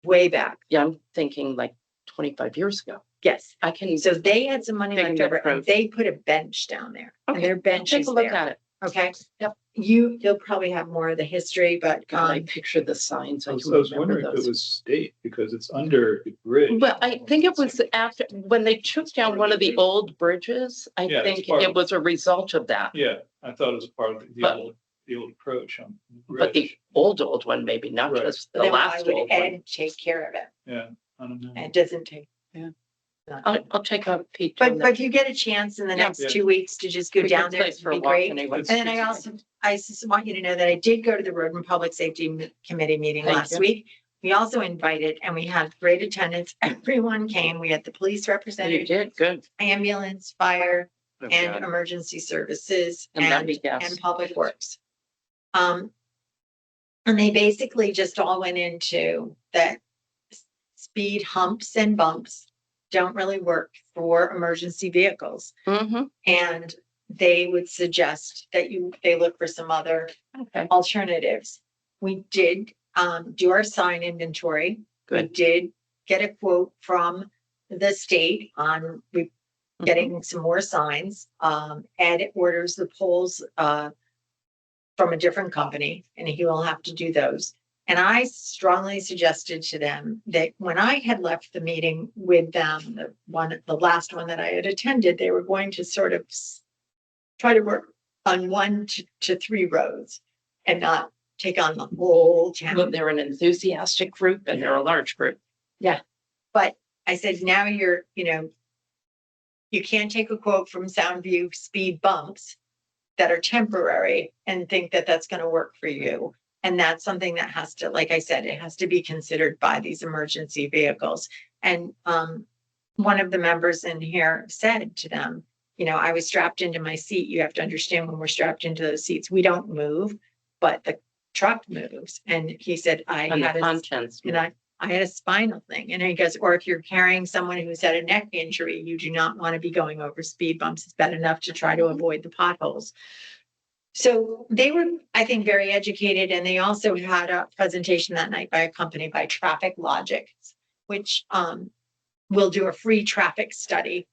way back. yeah, I'm thinking like 25 years ago. Yes. I can, So they had some money Big left over and approach. they put a bench down there. And okay, their I'll bench take is a look there. at it. Okay. Yep. You'll probably have more of the history, but God, I picture the signs. I I was, can I was remember wondering if it those. was state, because it's under the bridge. Well, I think it was after, when they took down one of the old bridges, I Yeah, it's think part it of- was a result of that. Yeah, I thought it was part of the But- old approach on the But the bridge. old one, maybe not Right. just the then why last would old one. Ed take care of it? Yeah, I don't know. It doesn't take. Yeah. Not- I'll take a peek. But on if you get a chance in the Yeah. next Yeah. 2 weeks to just go that. down Good there, place it'd for a be walk great. anyway. And then I just want you to know that I did go to the Road and Public Safety Committee meeting Thank last you. week. We also invited and we had great attendance. Everyone came. We had the police You representative, did, good. ambulance, fire, Oh, and God. emergency services And let me and guess. public works. And they basically just all went into that speed humps and bumps don't really work for emergency vehicles. Mhm. And they would suggest that they look for some other Okay, alternatives. We did do our sign inventory. We Good. did get a quote from the state on getting some more signs. Ed orders the poles from a different company, and he will have to do those. And I strongly suggested to them that when I had left the meeting with them, the last one that I had attended, they were going to sort of try to work on 1 to 3 roads and not take on the whole well, town. they're an enthusiastic group and they're a large group. But I said, now you can't take a quote from Soundview speed bumps that are temporary and think that that's going to work for you. And that's something that has to, like I said, it has to be considered by these emergency vehicles. And one of the members in here said to them, I was strapped into my seat. You have to understand, when we're strapped into those seats, we don't move, but the truck moves. And he said, And the contents. I had a spinal thing. And he goes, or if you're carrying someone who's had a neck injury, you do not want to be going over speed bumps. It's bad enough to try to avoid the potholes. So they were, I think, very educated. And they also had a presentation that night by a company by Traffic Logic, which will do a free traffic study.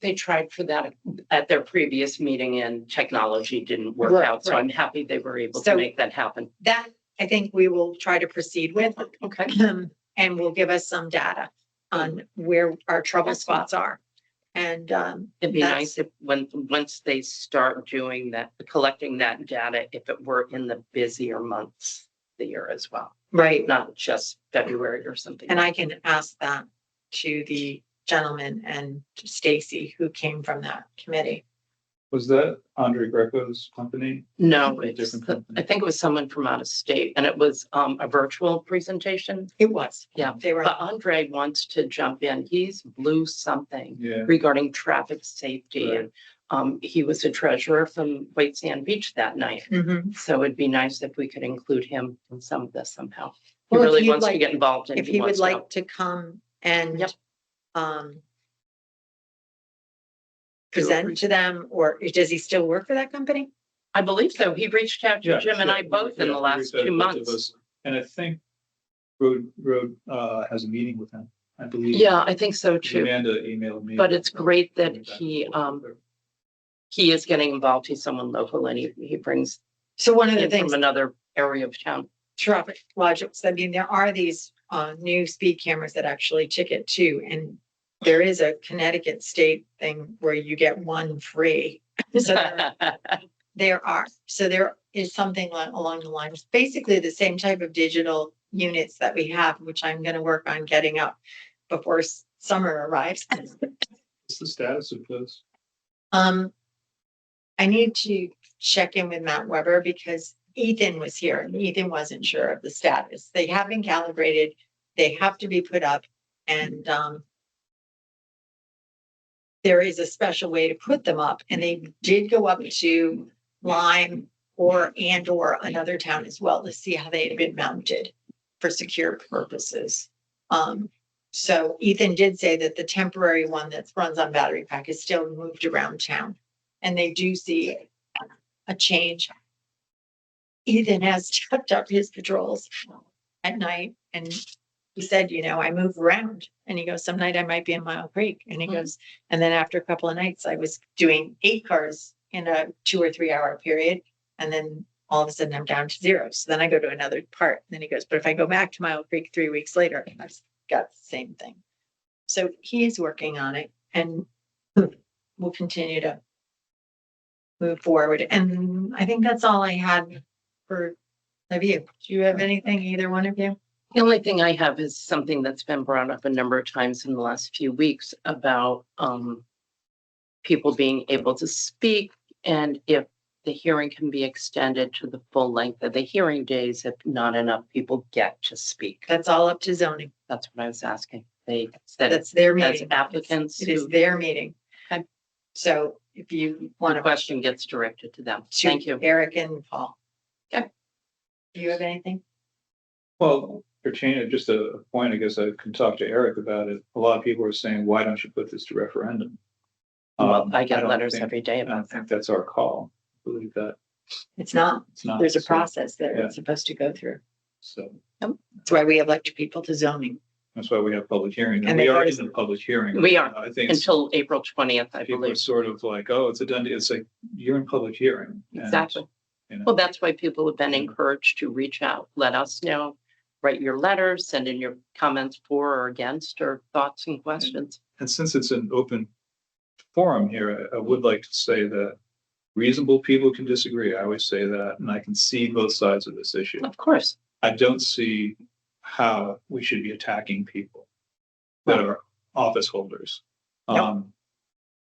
They tried for that at their previous meeting and technology didn't work Right, out. So right. I'm happy they were able So- to make that happen. That I think we will try to proceed with, Okay. and will give us some data on where our trouble Excellent. spots are. And It'd be that's- nice if once they start doing that, collecting that data, if it were in the busier months of the year as well, right. not just February or something. And I can ask that to the gentleman and to Stacy, who came from that committee. Was that Andre Greco's company? No, A it's, different company. I think it was someone from out of state and it was a virtual presentation. It was. Yeah. They were, But Andre wants to jump in. He's blew something Yeah. regarding traffic safety. Right. And he was the treasurer from White Sand Beach that night. Mhm. So it'd be nice if we could include him in some of this somehow. He Well, if really you'd wants to like- get involved and if he would wants to like help. to come and Yep. present to them, or does he still work for that company? I believe so. He reached out to Yeah, Jim and I yeah, both in yeah, the we last reached out to 2 both of months. us, and I think Road has a meeting with him, I believe. Yeah, I think so too. Amanda emailed me. But it's great that Back and he, forth with her. he is getting involved. He's someone local and he brings So one of the in from things, another area of town. traffic logics, I mean, there are these new speed cameras that actually ticket too, and there is a Connecticut state thing where you get one free. So there is something along the lines, basically the same type of digital units that we have, which I'm gonna work on getting up before summer arrives. What's the status of those? I need to check in with Matt Weber because Ethan was here and Ethan wasn't sure of the status. They have been calibrated, they have to be put up, and there is a special way to put them up, and they did go up to Lyme or another town as well to see how they had been mounted for secure purposes. So Ethan did say that the temporary one that runs on battery pack is still moved around town, and they do see a change. Ethan has stepped up his patrols at night, and he said, you know, I move around, and he goes, some night I might be in Mile Creek, and he goes, and then after a couple of nights, I was doing 8 cars in a 2 or 3 hour period, and then all of a sudden I'm down to 0. So then I go to another part, and then he goes, but if I go back to Mile Creek 3 weeks later, I've got the same thing. So he is working on it, and we'll continue to move forward. And I think that's all I had for you. Do you have anything, either one of you? The only thing I have is something that's been brought up a number of times in the last few weeks about people being able to speak, and if the hearing can be extended to the full length of the hearing days if not enough people get to speak. That's all up to zoning. That's what I was asking. They said That's their as meeting. applicants It is who, their meeting. Okay. So if you want the to. question gets directed to them. Thank you. Eric and Paul. Okay. Do you have anything? Well, pertaining, just a point, I guess I can talk to Eric about it. A lot of people are saying, why don't you put this to referendum? Well, I get don't letters think- every day I don't about that. think that's our call. I believe that It's not. it's not. There's a So- process that yeah. it's supposed to go through. So That's why we elect people to zoning. that's why we have public hearing. And And we they are notice- in a public hearing. We are, I think it's- until April 20th, I people are believe. sort of like, oh, it's a done deal. It's like, you're in public hearing. And, Exactly. you know, Well, that's why people have been encouraged to reach out, let us know, write your letters, send in your comments for or against, or thoughts and questions. And since it's an open forum here, I would like to say that reasonable people can disagree. I always say that, and I can see both sides of this issue. Of course. I don't see how we should be attacking people that are office holders. Nope.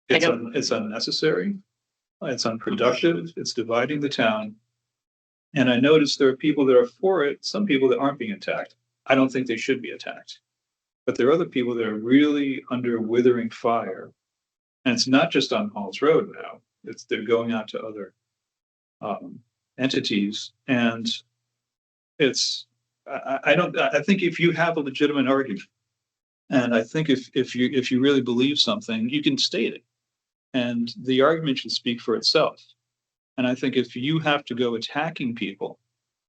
It's unnecessary. It's unproductive. It's dividing the town. And I noticed there are people that are for it, some people that aren't being attacked. I don't think they should be attacked. But there are other people that are really under withering fire. And it's not just on Halls Road now. They're going out to other entities. And I think if you have a legitimate argument, and I think if you really believe something, you can state it. And the argument should speak for itself. And I think if you have to go attacking people,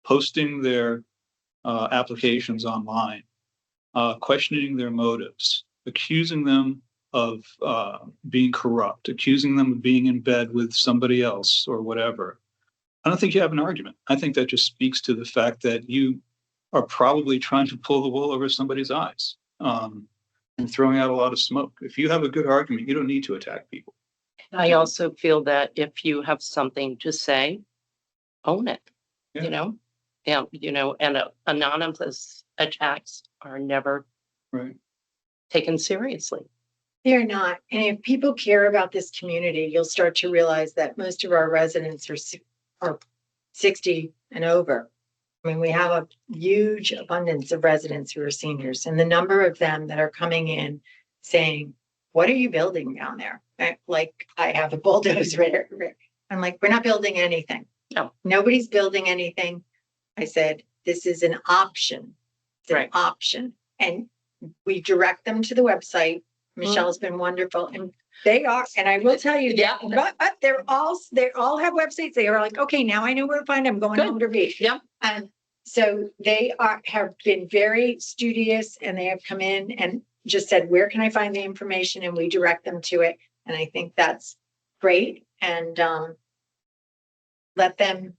posting their applications online, questioning their motives, accusing them of being corrupt, accusing them of being in bed with somebody else or whatever, I don't think you have an argument. I think that just speaks to the fact that you are probably trying to pull the wool over somebody's eyes and throwing out a lot of smoke. If you have a good argument, you don't need to attack people. I also feel that if you have something to say, own it, Yeah. you know? Yeah, and anonymous attacks are never Right. taken seriously. They're not. And if people care about this community, you'll start to realize that most of our residents are 60 and over. I mean, we have a huge abundance of residents who are seniors, and the number of them that are coming in saying, what are you building down there? Like, I have a bulldozer. I'm like, we're not building anything. No. Nobody's building anything. I said, this is an option. It's an Right. option. And we direct them to the website. Michelle's been wonderful. And They are, and I will tell you, Yeah. but they all have websites. They are like, okay, now I know where to find them, going Good. home to read. Yeah. And so they have been very studious, and they have come in and just said, where can I find the information? And we direct them to it. And I think that's great. And let them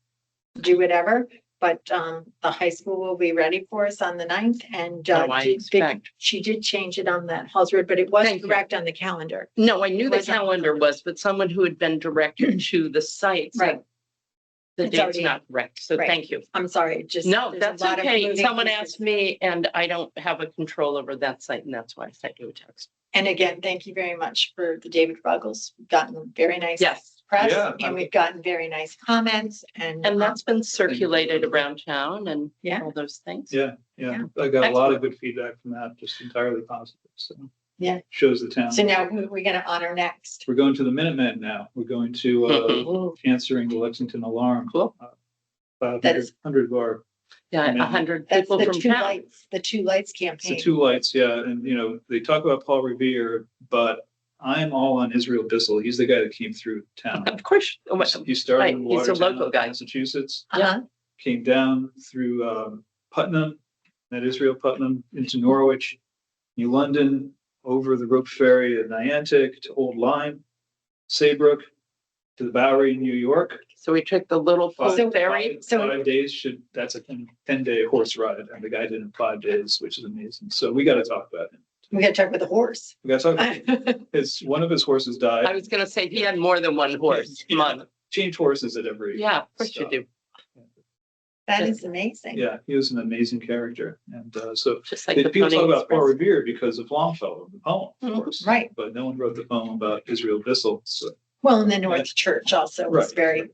do whatever. But the high school will be ready for us on the 9th, and Oh, I expect. she did change it on that Halls Road, but it was Thank you. correct on the calendar. No, I knew the Wasn't- calendar was, but someone who had been directed to the site. said Right. The It's date's already- not correct, so Right. thank you. I'm sorry, it just. No, there's a that's lot of okay. moving Someone pieces. asked me and I don't have a control over that site, and that's why I sent you a text. And again, thank you very much for the David Ruggles. We've gotten very nice Yes, press, Yeah. and we've gotten very nice comments, and and that's been circulated around town and Yeah. all those things. Yeah, I got a lot of good feedback from that, just entirely positive, so. Yeah. Shows the town. so now who are we going to honor next? We're going to the Minutemen now. We're going to, Ooh, answering the Lexington alarm. Cool. That is- 500 of our, Yeah, Amazing. 100 That's people the from two town. lights, it's the campaign. two lights, yeah, and they talk about Paul Revere, but I'm all on Israel Bissell. He's the guy that came through town. Of course. He started in Right, he's a Watertown, local guy. Massachusetts, Uh-huh. came down through Putnam, that Israel Putnam, into Norwich, New London, over the rope ferry at Niantic to Old Lyme, Saybrook, to the Bowery in New York. So we took the little full So- ferry. So- 5 days that's a 10-day horse ride, and the guy did it in 5 days, which is amazing. So we got to talk about him. We got to talk with the horse. We got to talk about one of his horses died. I was gonna say he had more than one horse. Come on. Change horses at every. Yeah, of course you stop. do. That is amazing. Yeah, he was an amazing character, and so Just like the people Pony talk about Paul Express. Revere because of Longfellow, the poem, of Mhm. course. Right. But no one wrote the poem about Israel Bissell. So Well, and the North Church also was Right. very,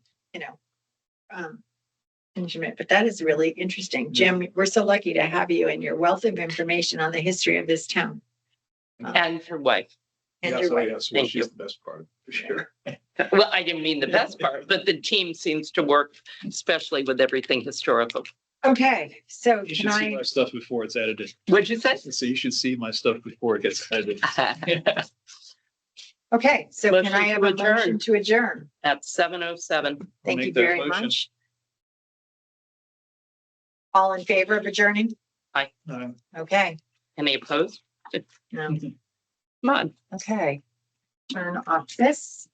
intimate, but that is really interesting. Jim, we're so lucky to have you and your wealth of information on the history of this town. And her wife. And yes, your oh, wife. yes, well, Thank she's you. the best part for sure. Well, I didn't mean the best part, but the team seems to work, especially with everything historical. Okay, so You can should see I, my stuff before it's edited. What'd you say? So you should see my stuff before it gets edited. okay, so can Motion I have to a motion adjourn. to adjourn? At 7:07. Thank you make that very motion. much. All in favor of adjourning? Okay, Any opposed? no, Come on. okay. Turn off this.